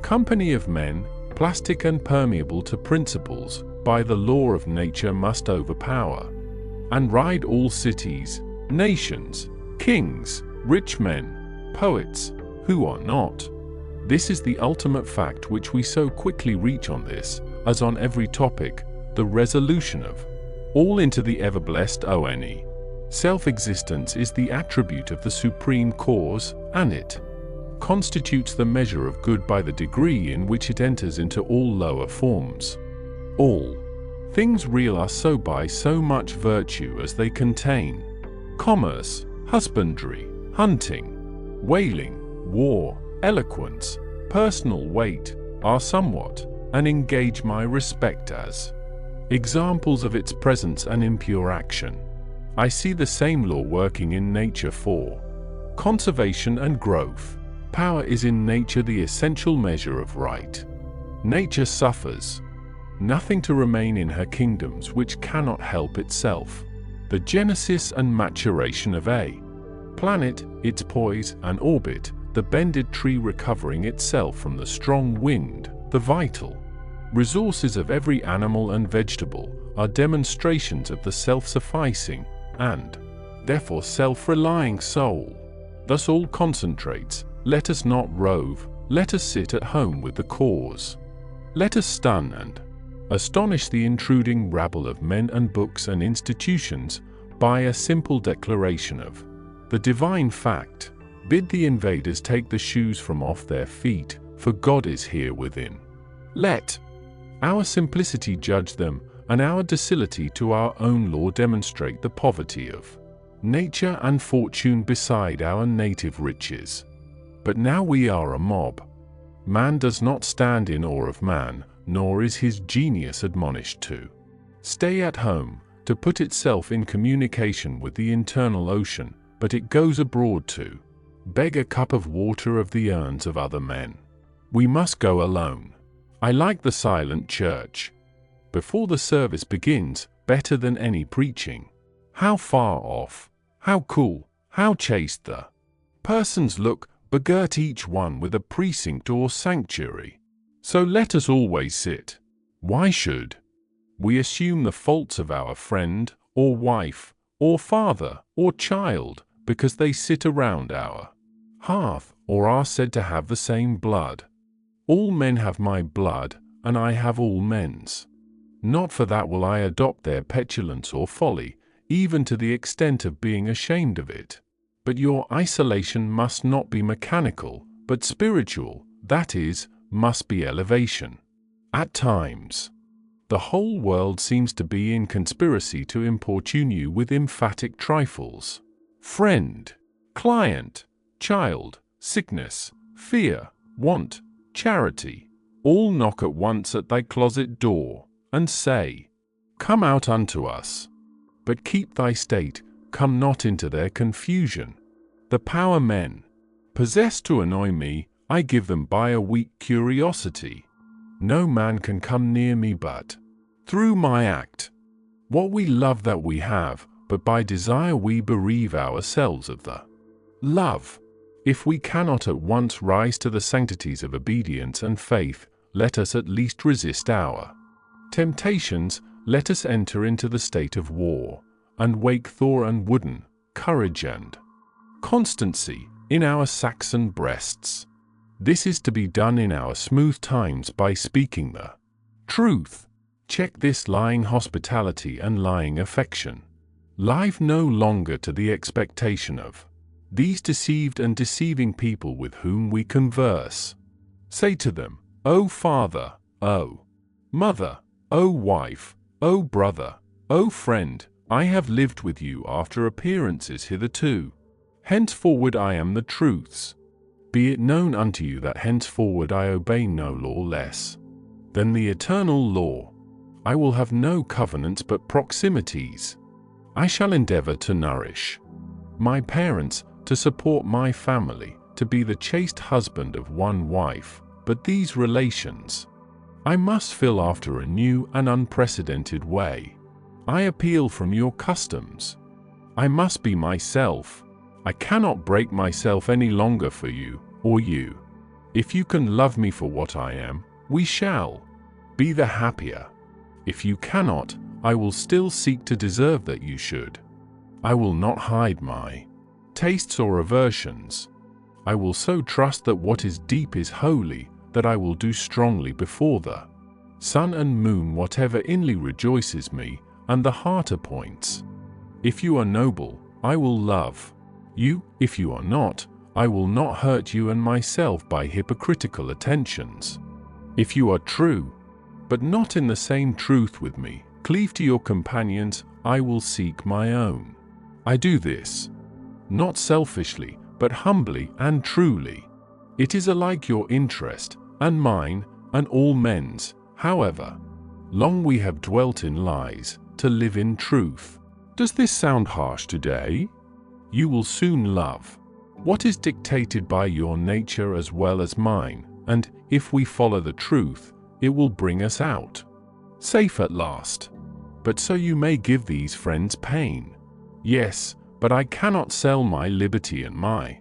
company of men, plastic and permeable to principles, by the law of nature must overpower and ride all cities, nations, kings, rich men, poets, who are not. This is the ultimate fact which we so quickly reach on this, as on every topic, the resolution of all into the ever-blessed one. Self-existence is the attribute of the supreme cause, and it constitutes the measure of good by the degree in which it enters into all lower forms. All things real are so by so much virtue as they contain. Commerce, husbandry, hunting, whaling, war, eloquence, personal weight, are somewhat, and engage my respect as examples of its presence and impure action. I see the same law working in nature for conservation and growth. Power is in nature the essential measure of right. Nature suffers nothing to remain in her kingdoms which cannot help itself. The genesis and maturation of a planet, its poise and orbit, the bended tree recovering itself from the strong wind, the vital resources of every animal and vegetable, are demonstrations of the self-sufficing and, therefore, self-relying soul. Thus all concentrates. Let us not rove, let us sit at home with the cause. Let us stun and astonish the intruding rabble of men and books and institutions by a simple declaration of the divine fact. Bid the invaders take the shoes from off their feet, for God is here within. Let our simplicity judge them, and our docility to our own law demonstrate the poverty of nature and fortune beside our native riches. But now we are a mob. Man does not stand in awe of man, nor is his genius admonished to stay at home, to put itself in communication with the internal ocean, but it goes abroad to beg a cup of water of the urns of other men. We must go alone. I like the silent church. Before the service begins, better than any preaching. How far off, how cool, how chaste the persons look, begirt each one with a precinct or sanctuary. So let us always sit. Why should we assume the faults of our friend, or wife, or father, or child, because they sit around our hearth, or are said to have the same blood? All men have my blood, and I have all men's. Not for that will I adopt their petulance or folly, even to the extent of being ashamed of it. But your isolation must not be mechanical, but spiritual, that is, must be elevation. At times, the whole world seems to be in conspiracy to importune you with emphatic trifles. Friend, client, child, sickness, fear, want, charity, all knock at once at thy closet door, and say, Come out unto us. But keep thy state, come not into their confusion. The power men possess to annoy me, I give them by a weak curiosity. No man can come near me but through my act. What we love that we have, but by desire we bereave ourselves of the love. If we cannot at once rise to the sanctities of obedience and faith, let us at least resist our temptations, let us enter into the state of war, and wake Thor and Wooden, courage and constancy, in our Saxon breasts. This is to be done in our smooth times by speaking the truth. Check this lying hospitality and lying affection. Live no longer to the expectation of these deceived and deceiving people with whom we converse. Say to them, O father, O mother, O wife, O brother, O friend, I have lived with you after appearances hitherto. Henceforward I am the truth's. Be it known unto you that henceforward I obey no law less than the eternal law. I will have no covenants but proximities. I shall endeavor to nourish my parents, to support my family, to be the chaste husband of one wife, but these relations I must fill after a new and unprecedented way. I appeal from your customs. I must be myself. I cannot break myself any longer for you, or you. If you can love me for what I am, we shall be the happier. If you cannot, I will still seek to deserve that you should. I will not hide my tastes or aversions. I will so trust that what is deep is holy, that I will do strongly before the sun and moon whatever inly rejoices me, and the heart appoints. If you are noble, I will love you. If you are not, I will not hurt you and myself by hypocritical attentions. If you are true, but not in the same truth with me, cleave to your companions, I will seek my own. I do this, not selfishly, but humbly and truly. It is alike your interest, and mine, and all men's, however long we have dwelt in lies, to live in truth. Does this sound harsh today? You will soon love what is dictated by your nature as well as mine, and, if we follow the truth, it will bring us out safe at last. But so you may give these friends pain. Yes, but I cannot sell my liberty and my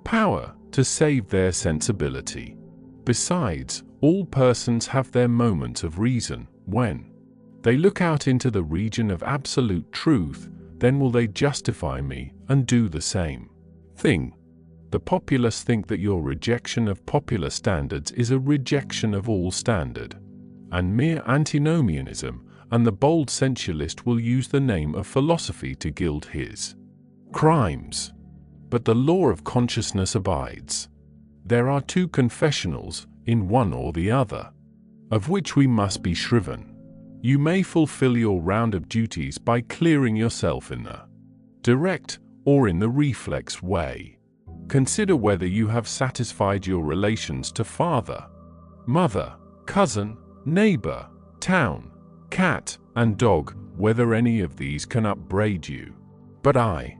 power to save their sensibility. Besides, all persons have their moments of reason. When they look out into the region of absolute truth, then will they justify me and do the same thing. The populace think that your rejection of popular standards is a rejection of all standard, and mere antinomianism, and the bold sensualist will use the name of philosophy to gild his crimes. But the law of consciousness abides. There are two confessionals, in one or the other, of which we must be shriven. You may fulfill your round of duties by clearing yourself in the direct or in the reflex way. Consider whether you have satisfied your relations to father, mother, cousin, neighbor, town, cat, and dog, whether any of these can upbraid you. But I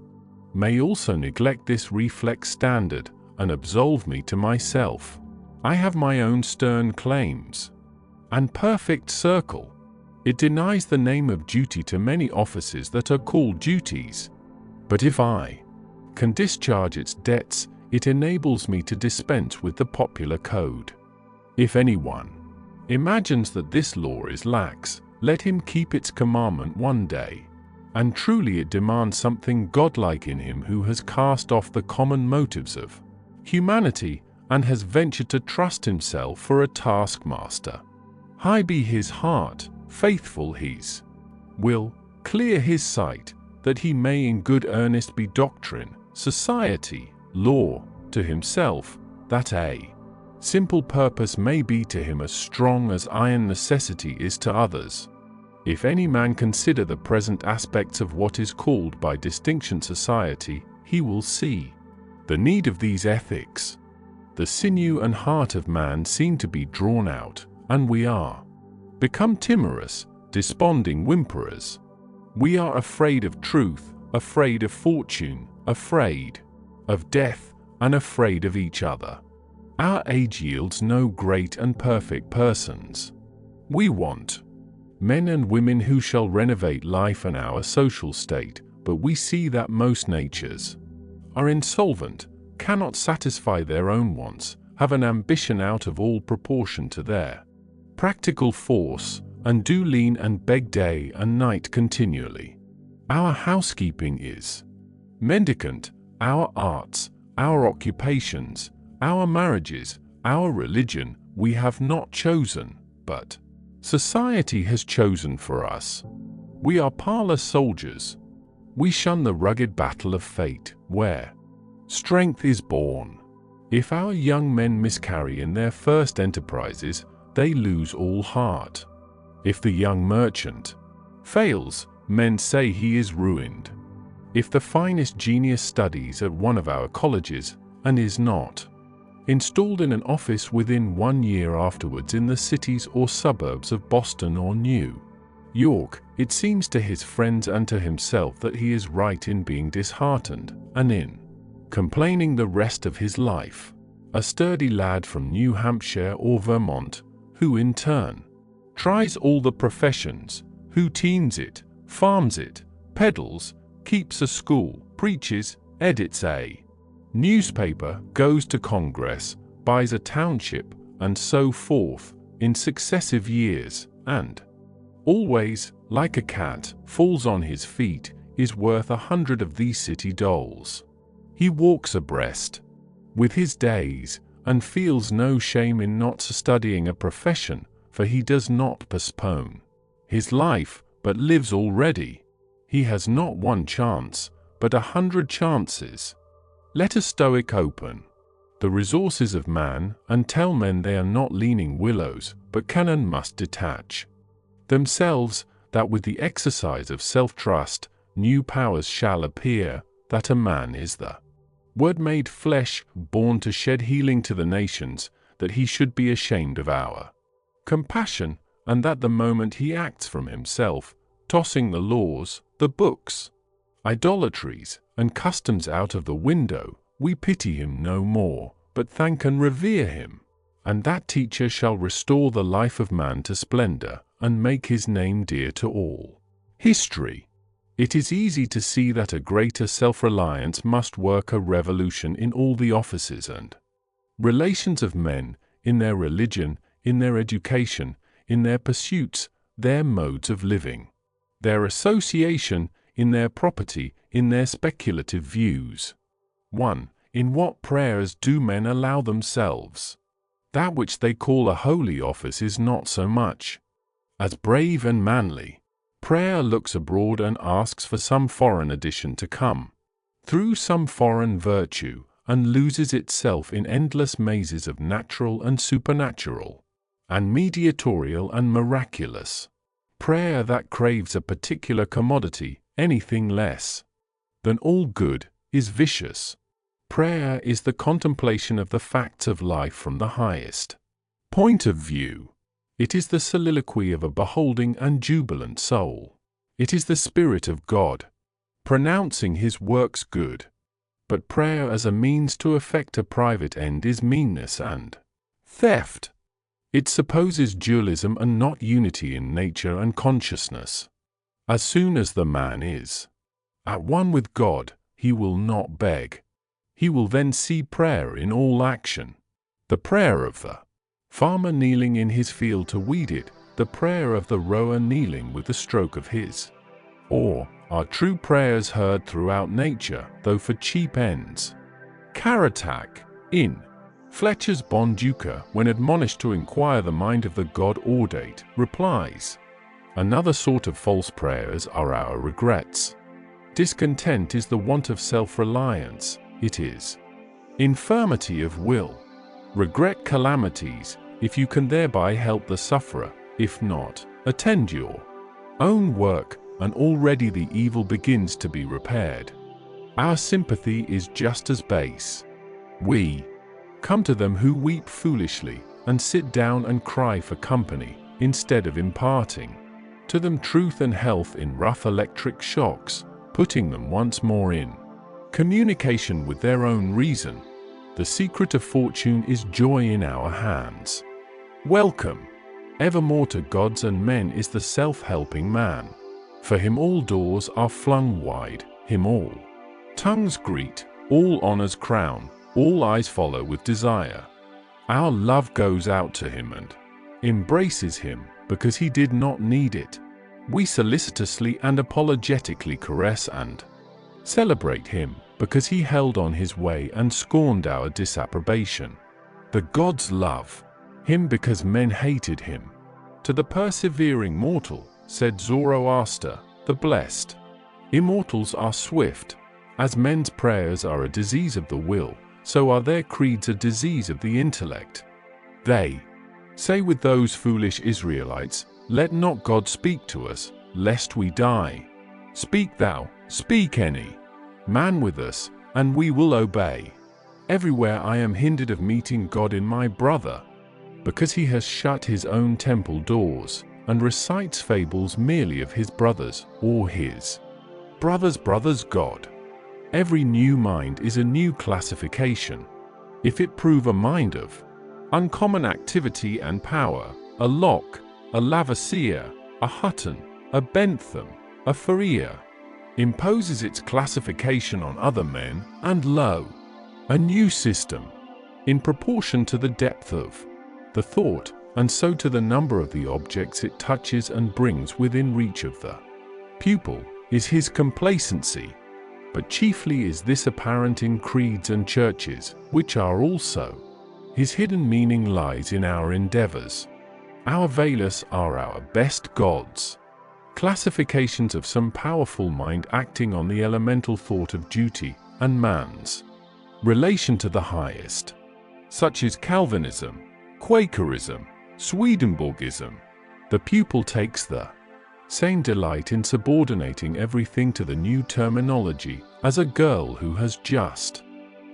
may also neglect this reflex standard and absolve me to myself. I have my own stern claims and perfect circle. It denies the name of duty to many offices that are called duties. But if I can discharge its debts, it enables me to dispense with the popular code. If anyone imagines that this law is lax, let him keep its commandment one day. And truly it demands something godlike in him who has cast off the common motives of humanity and has ventured to trust himself for a taskmaster. High be his heart, faithful his will, clear his sight, that he may in good earnest be doctrine, society, law, to himself, that a simple purpose may be to him as strong as iron necessity is to others. If any man consider the present aspects of what is called by distinction society, he will see the need of these ethics. The sinew and heart of man seem to be drawn out, and we are become timorous, desponding whimperers. We are afraid of truth, afraid of fortune, afraid of death, and afraid of each other. Our age yields no great and perfect persons. We want men and women who shall renovate life and our social state, but we see that most natures are insolvent, cannot satisfy their own wants, have an ambition out of all proportion to their practical force, and do lean and beg day and night continually. Our housekeeping is mendicant, our arts, our occupations, our marriages, our religion we have not chosen, but society has chosen for us. We are parlor soldiers. We shun the rugged battle of fate, where strength is born. If our young men miscarry in their first enterprises, they lose all heart. If the young merchant fails, men say he is ruined. If the finest genius studies at one of our colleges, and is not installed in an office within 1 year afterwards in the cities or suburbs of Boston or New York, it seems to his friends and to himself that he is right in being disheartened, and in complaining the rest of his life. A sturdy lad from New Hampshire or Vermont, who in turn tries all the professions, who teams it, farms it, peddles, keeps a school, preaches, edits a newspaper, goes to Congress, buys a township, and so forth, in successive years, and always, like a cat, falls on his feet, is worth 100 of these city doles. He walks abreast with his days, and feels no shame in not studying a profession, for he does not postpone his life, but lives already. He has not one chance, but 100 chances. Let a Stoic open the resources of man, and tell men they are not leaning willows, but can and must detach themselves, that with the exercise of self-trust, new powers shall appear, that a man is the Word made flesh, born to shed healing to the nations, that he should be ashamed of our compassion, and that the moment he acts from himself, tossing the laws, the books, idolatries, and customs out of the window, we pity him no more, but thank and revere him. And that teacher shall restore the life of man to splendor, and make his name dear to all history. It is easy to see that a greater self-reliance must work a revolution in all the offices and relations of men, in their religion, in their education, in their pursuits, their modes of living, their association, in their property, in their speculative views. 1. In what prayers do men allow themselves? That which they call a holy office is not so much as brave and manly. Prayer looks abroad and asks for some foreign addition to come through some foreign virtue, and loses itself in endless mazes of natural and supernatural, and mediatorial and miraculous. Prayer that craves a particular commodity, anything less than all good, is vicious. Prayer is the contemplation of the facts of life from the highest point of view. It is the soliloquy of a beholding and jubilant soul. It is the Spirit of God, pronouncing His works good. But prayer as a means to effect a private end is meanness and theft. It supposes dualism and not unity in nature and consciousness. As soon as the man is at one with God, he will not beg. He will then see prayer in all action. The prayer of the farmer kneeling in his field to weed it, the prayer of the rower kneeling with the stroke of his oar, are true prayers heard throughout nature, though for cheap ends. Caratak, in Fletcher's Bon Duca, when admonished to inquire the mind of the God audate, replies, another sort of false prayers are our regrets. Discontent is the want of self-reliance, it is infirmity of will. Regret calamities, if you can thereby help the sufferer, if not, attend your own work, and already the evil begins to be repaired. Our sympathy is just as base. We come to them who weep foolishly, and sit down and cry for company, instead of imparting to them truth and health in rough electric shocks, putting them once more in communication with their own reason. The secret of fortune is joy in our hands. Welcome evermore to gods and men is the self-helping man. For him all doors are flung wide, him all tongues greet, all honors crown, all eyes follow with desire. Our love goes out to him and embraces him, because he did not need it. We solicitously and apologetically caress and celebrate him, because he held on his way and scorned our disapprobation. The gods love him because men hated him. To the persevering mortal, said Zoroaster, the blessed immortals are swift. As men's prayers are a disease of the will, so are their creeds a disease of the intellect. They say with those foolish Israelites, let not God speak to us, lest we die. Speak thou, speak any man with us, and we will obey. Everywhere I am hindered of meeting God in my brother, because he has shut his own temple doors, and recites fables merely of his brothers or his brother's God. Every new mind is a new classification. If it prove a mind of uncommon activity and power, a Locke, a Lavoisier, a Hutton, a Bentham, a Fourier, imposes its classification on other men, and lo, a new system, in proportion to the depth of the thought, and so to the number of the objects it touches and brings within reach of the pupil, is his complacency. But chiefly is this apparent in creeds and churches, which are also. His hidden meaning lies in our endeavors. Our veilers are our best gods. Classifications of some powerful mind acting on the elemental thought of duty and man's relation to the highest, such as Calvinism, Quakerism, Swedenborgism. The pupil takes the same delight in subordinating everything to the new terminology as a girl who has just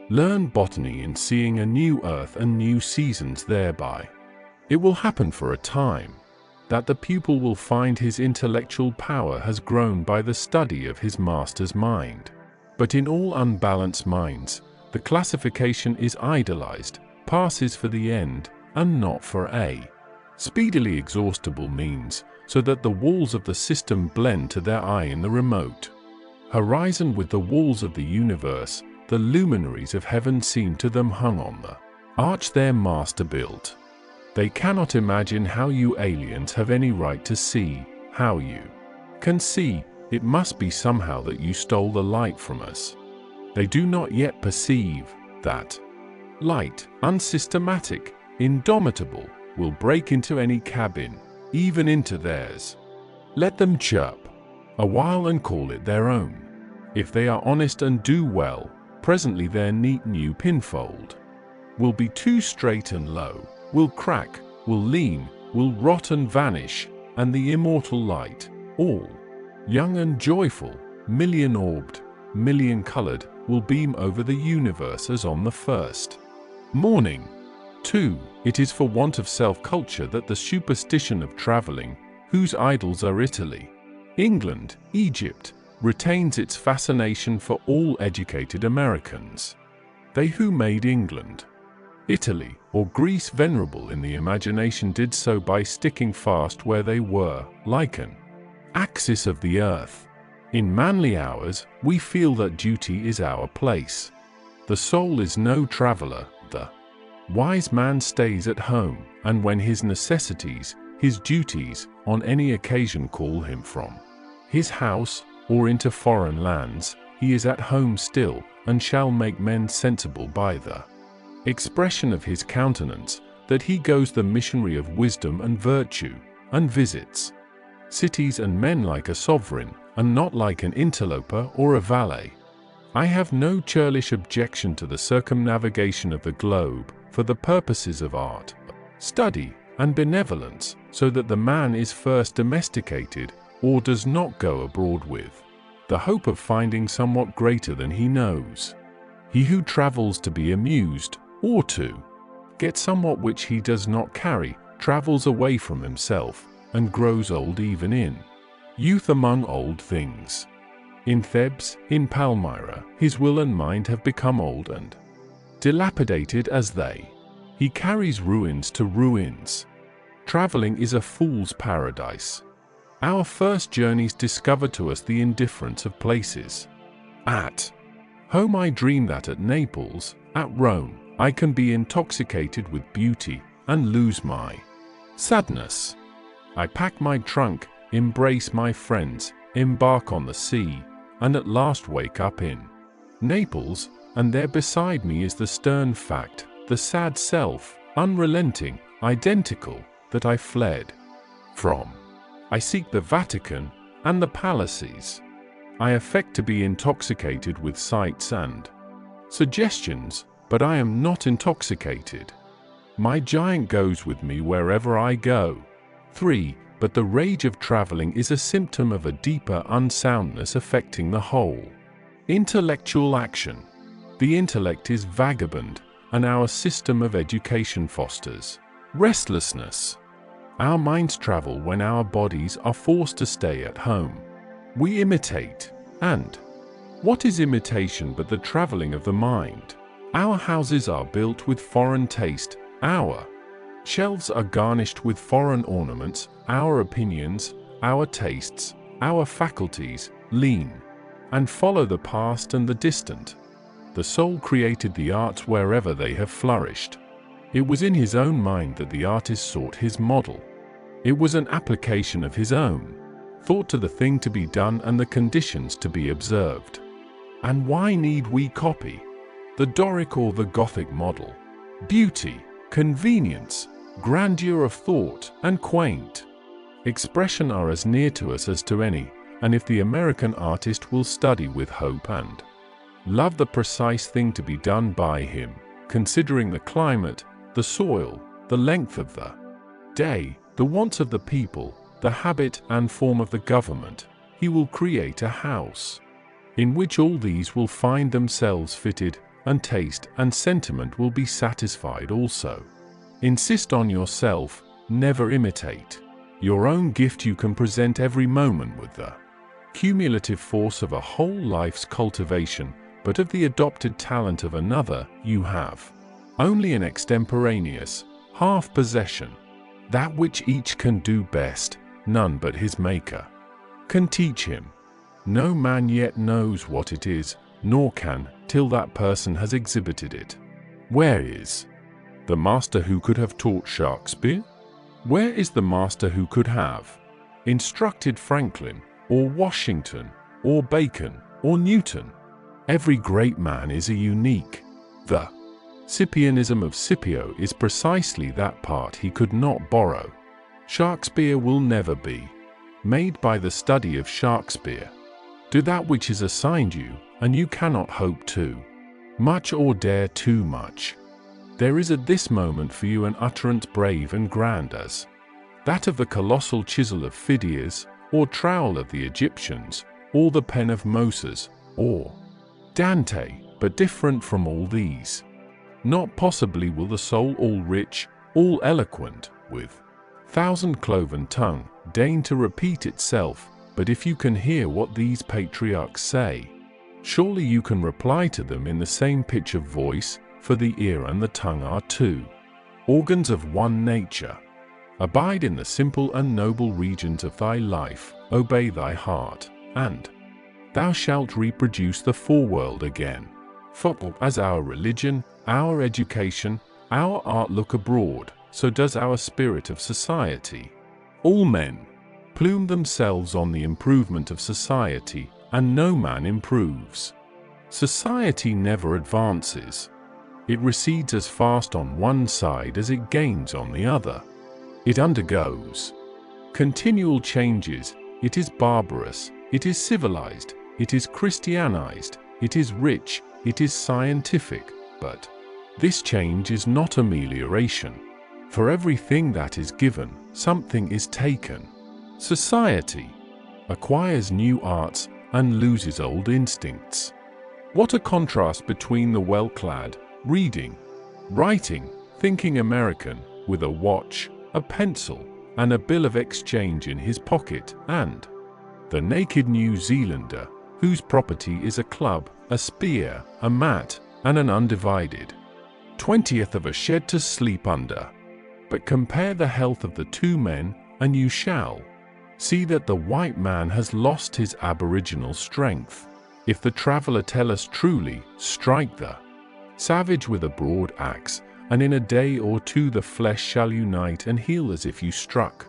learned botany in seeing a new earth and new seasons thereby. It will happen for a time that the pupil will find his intellectual power has grown by the study of his master's mind. But in all unbalanced minds, the classification is idolized, passes for the end, and not for a speedily exhaustible means, so that the walls of the system blend to their eye in the remote horizon with the walls of the universe. The luminaries of heaven seem to them hung on the arch their master built. They cannot imagine how you aliens have any right to see. How you can see, it must be somehow that you stole the light from us. They do not yet perceive that light, unsystematic, indomitable, will break into any cabin, even into theirs. Let them chirp a while and call it their own. If they are honest and do well, presently their neat new pinfold will be too straight and low, will crack, will lean, will rot and vanish, and the immortal light, all young and joyful, million-orbed, million-colored, will beam over the universe as on the first morning. 2. It is for want of self-culture that the superstition of traveling, whose idols are Italy, England, Egypt, retains its fascination for all educated Americans. They who made England, Italy, or Greece venerable in the imagination did so by sticking fast where they were, like an axis of the earth. In manly hours, we feel that duty is our place. The soul is no traveler. The wise man stays at home, and when his necessities, his duties, on any occasion call him from his house, or into foreign lands, he is at home still, and shall make men sensible by the expression of his countenance, that he goes the missionary of wisdom and virtue, and visits cities and men like a sovereign, and not like an interloper or a valet. I have no churlish objection to the circumnavigation of the globe, for the purposes of art, study, and benevolence, so that the man is first domesticated, or does not go abroad with the hope of finding somewhat greater than he knows. He who travels to be amused, or to get somewhat which he does not carry, travels away from himself, and grows old even in youth among old things. In Thebes, in Palmyra, his will and mind have become old and dilapidated as they. He carries ruins to ruins. Traveling is a fool's paradise. Our first journeys discover to us the indifference of places. At home I dream that at Naples, at Rome, I can be intoxicated with beauty, and lose my sadness. I pack my trunk, embrace my friends, embark on the sea, and at last wake up in Naples, and there beside me is the stern fact, the sad self, unrelenting, identical, that I fled from. I seek the Vatican and the palaces. I affect to be intoxicated with sights and suggestions, but I am not intoxicated. My giant goes with me wherever I go. 3. But the rage of traveling is a symptom of a deeper unsoundness affecting the whole intellectual action. The intellect is vagabond, and our system of education fosters restlessness. Our minds travel when our bodies are forced to stay at home. We imitate. And what is imitation but the traveling of the mind? Our houses are built with foreign taste. Our shelves are garnished with foreign ornaments. Our opinions, our tastes, our faculties lean and follow the past and the distant. The soul created the arts wherever they have flourished. It was in his own mind that the artist sought his model. It was an application of his own thought to the thing to be done and the conditions to be observed. And why need we copy the Doric or the Gothic model? Beauty, convenience, grandeur of thought, and quaint expression are as near to us as to any, and if the American artist will study with hope and love the precise thing to be done by him, considering the climate, the soil, the length of the day, the wants of the people, the habit and form of the government, he will create a house in which all these will find themselves fitted, and taste and sentiment will be satisfied also. Insist on yourself, never imitate. Your own gift you can present every moment with the cumulative force of a whole life's cultivation, but of the adopted talent of another you have only an extemporaneous half possession. That which each can do best, none but his Maker can teach him. No man yet knows what it is, nor can, till that person has exhibited it. Where is the master who could have taught Shakespeare? Where is the master who could have instructed Franklin, or Washington, or Bacon, or Newton? Every great man is a unique. The Scipianism of Scipio is precisely that part he could not borrow. Shakespeare will never be made by the study of Shakespeare. Do that which is assigned you, and you cannot hope too much or dare too much. There is at this moment for you an utterance brave and grand as that of the colossal chisel of Phidias, or trowel of the Egyptians, or the pen of Moses, or Dante, but different from all these. Not possibly will the soul all rich, all eloquent, with thousand-cloven tongue, deign to repeat itself, but if you can hear what these patriarchs say, surely you can reply to them in the same pitch of voice, for the ear and the tongue are two organs of one nature. Abide in the simple and noble regions of thy life, obey thy heart, and thou shalt reproduce the foreworld again. For as our religion, our education, our art look abroad, so does our spirit of society. All men plume themselves on the improvement of society, and no man improves. Society never advances. It recedes as fast on one side as it gains on the other. It undergoes continual changes. It is barbarous, it is civilized, it is Christianized, it is rich, it is scientific, but this change is not amelioration. For everything that is given, something is taken. Society acquires new arts and loses old instincts. What a contrast between the well-clad, reading, writing, thinking American, with a watch, a pencil, and a bill of exchange in his pocket, and the naked New Zealander, whose property is a club, a spear, a mat, and an undivided 20th of a shed to sleep under. But compare the health of the two men, and you shall see that the white man has lost his aboriginal strength. If the traveler tell us truly, strike the savage with a broad axe, and in a day or two the flesh shall unite and heal as if you struck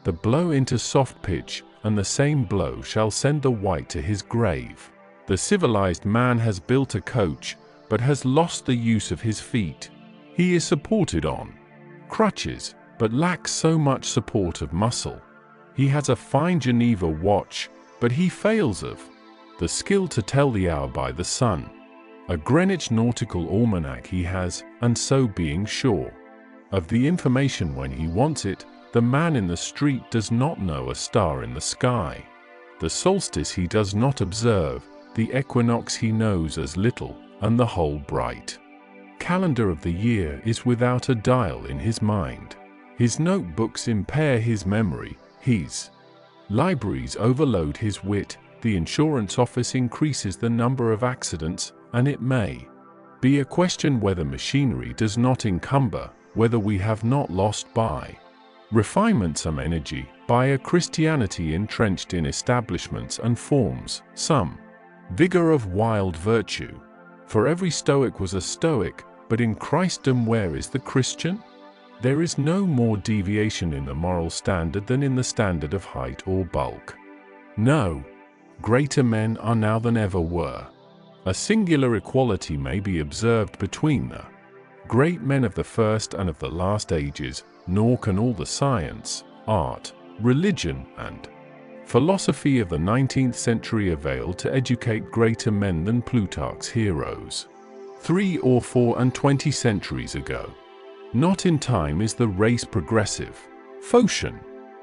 the blow into soft pitch, and the same blow shall send the white to his grave. The civilized man has built a coach, but has lost the use of his feet. He is supported on crutches, but lacks so much support of muscle. He has a fine Geneva watch, but he fails of the skill to tell the hour by the sun. A Greenwich nautical almanac he has, and so being sure of the information when he wants it, the man in the street does not know a star in the sky. The solstice he does not observe, the equinox he knows as little, and the whole bright calendar of the year is without a dial in his mind. His notebooks impair his memory, his libraries overload his wit, the insurance office increases the number of accidents, and it may be a question whether machinery does not encumber, whether we have not lost by refinement some energy, by a Christianity entrenched in establishments and forms, some vigor of wild virtue. For every Stoic was a Stoic, but in Christendom where is the Christian? There is no more deviation in the moral standard than in the standard of height or bulk. No, greater men are now than ever were. A singular equality may be observed between the great men of the first and of the last ages, nor can all the science, art, religion, and philosophy of the 19th century avail to educate greater men than Plutarch's heroes 3 or 4 and 20 centuries ago. Not in time is the race progressive. Phocion,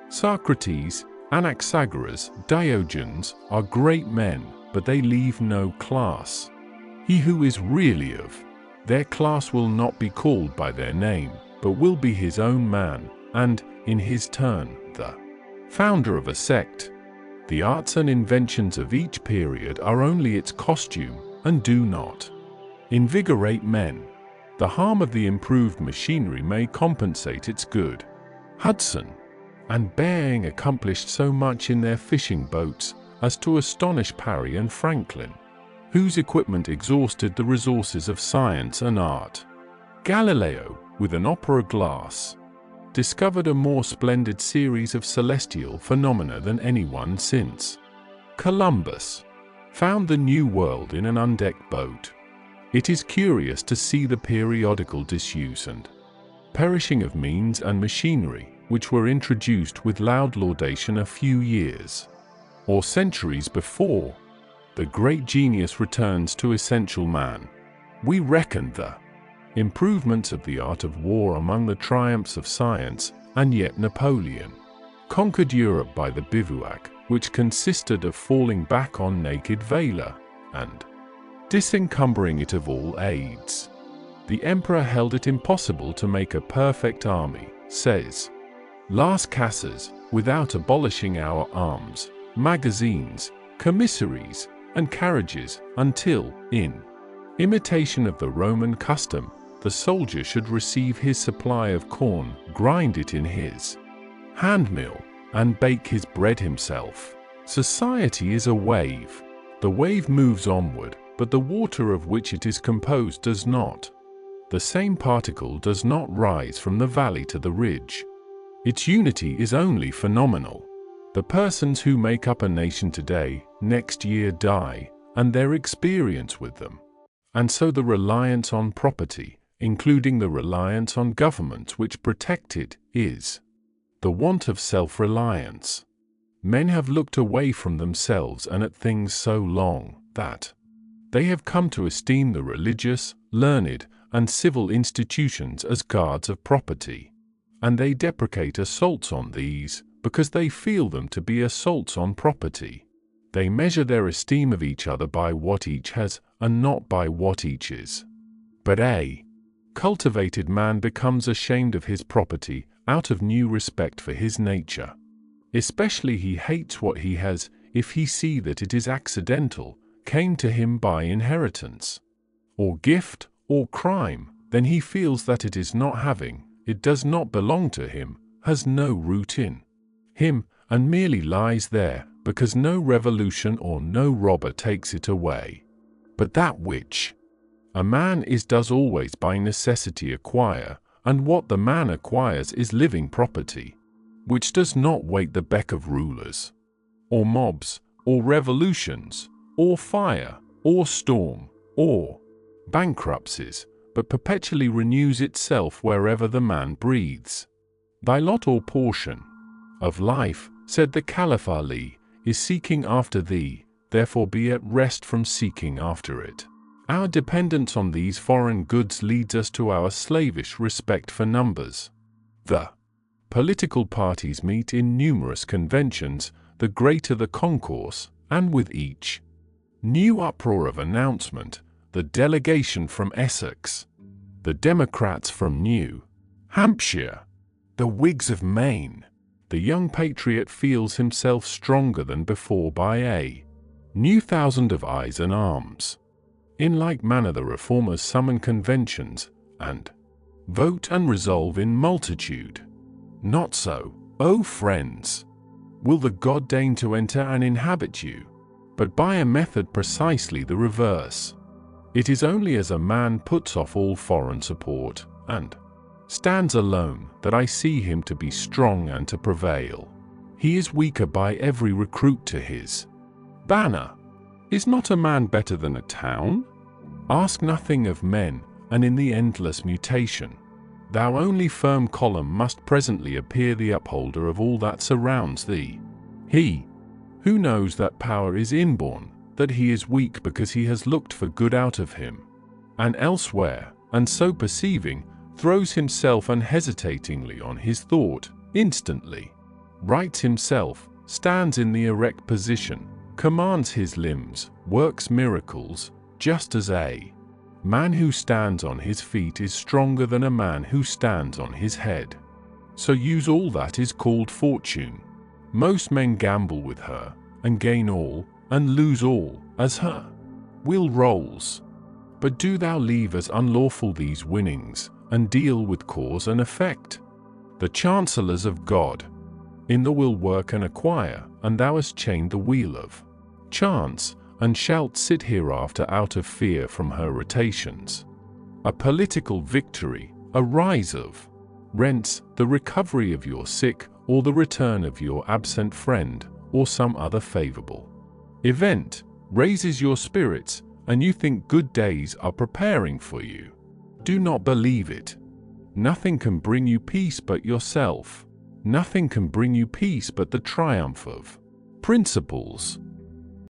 Socrates, Anaxagoras, Diogenes are great men, but they leave no class. He who is really of their class will not be called by their name, but will be his own man, and, in his turn, the founder of a sect. The arts and inventions of each period are only its costume, and do not invigorate men. The harm of the improved machinery may compensate its good. Hudson and Bering accomplished so much in their fishing boats as to astonish Parry and Franklin, whose equipment exhausted the resources of science and art. Galileo, with an opera glass, discovered a more splendid series of celestial phenomena than anyone since. Columbus found the New World in an undecked boat. It is curious to see the periodical disuse and perishing of means and machinery, which were introduced with loud laudation a few years or centuries before. The great genius returns to essential man. We reckon the improvements of the art of war among the triumphs of science, and yet Napoleon conquered Europe by the bivouac, which consisted of falling back on naked valor, and disencumbering it of all aids. The emperor held it impossible to make a perfect army, says Las Casas, without abolishing our arms, magazines, commissaries, and carriages, until, in imitation of the Roman custom, the soldier should receive his supply of corn, grind it in his handmill, and bake his bread himself. Society is a wave. The wave moves onward, but the water of which it is composed does not. The same particle does not rise from the valley to the ridge. Its unity is only phenomenal. The persons who make up a nation today, next year die, and their experience with them. And so the reliance on property, including the reliance on governments which protect it, is the want of self-reliance. Men have looked away from themselves and at things so long that they have come to esteem the religious, learned, and civil institutions as guards of property, and they deprecate assaults on these because they feel them to be assaults on property. They measure their esteem of each other by what each has and not by what each is. But a cultivated man becomes ashamed of his property out of new respect for his nature. Especially he hates what he has if he see that it is accidental, came to him by inheritance, or gift, or crime. Then he feels that it is not having, it does not belong to him, has no root in him, and merely lies there, because no revolution or no robber takes it away. But that which a man is does always by necessity acquire, and what the man acquires is living property, which does not wait the beck of rulers, or mobs, or revolutions, or fire, or storm, or bankruptcies, but perpetually renews itself wherever the man breathes. Thy lot or portion of life, said the Caliph Ali, is seeking after thee, therefore be at rest from seeking after it. Our dependence on these foreign goods leads us to our slavish respect for numbers. The political parties meet in numerous conventions, the greater the concourse, and with each new uproar of announcement, the delegation from Essex, the Democrats from New Hampshire, The Whigs of Maine. The young patriot feels himself stronger than before by a new thousand of eyes and arms. In like manner the reformers summon conventions, and vote and resolve in multitude. Not so, O friends, will the God deign to enter and inhabit you, but by a method precisely the reverse. It is only as a man puts off all foreign support, and stands alone, that I see him to be strong and to prevail. He is weaker by every recruit to his banner. Is not a man better than a town? Ask nothing of men, and in the endless mutation, thou only firm column must presently appear the upholder of all that surrounds thee. He who knows that power is inborn, that he is weak because he has looked for good out of him and elsewhere, and so perceiving, throws himself unhesitatingly on his thought, instantly rights himself, stands in the erect position, commands his limbs, works miracles, just as a man who stands on his feet is stronger than a man who stands on his head. So use all that is called fortune. Most men gamble with her, and gain all, and lose all, as her wheel rolls. But do thou leave as unlawful these winnings, and deal with cause and effect. The chancellors of God in the will work and acquire, and thou hast chained the wheel of chance, and shalt sit hereafter out of fear from her rotations. A political victory, a rise of rents, the recovery of your sick, or the return of your absent friend, or some other favorable event, raises your spirits, and you think good days are preparing for you. Do not believe it. Nothing can bring you peace but yourself. Nothing can bring you peace but the triumph of principles.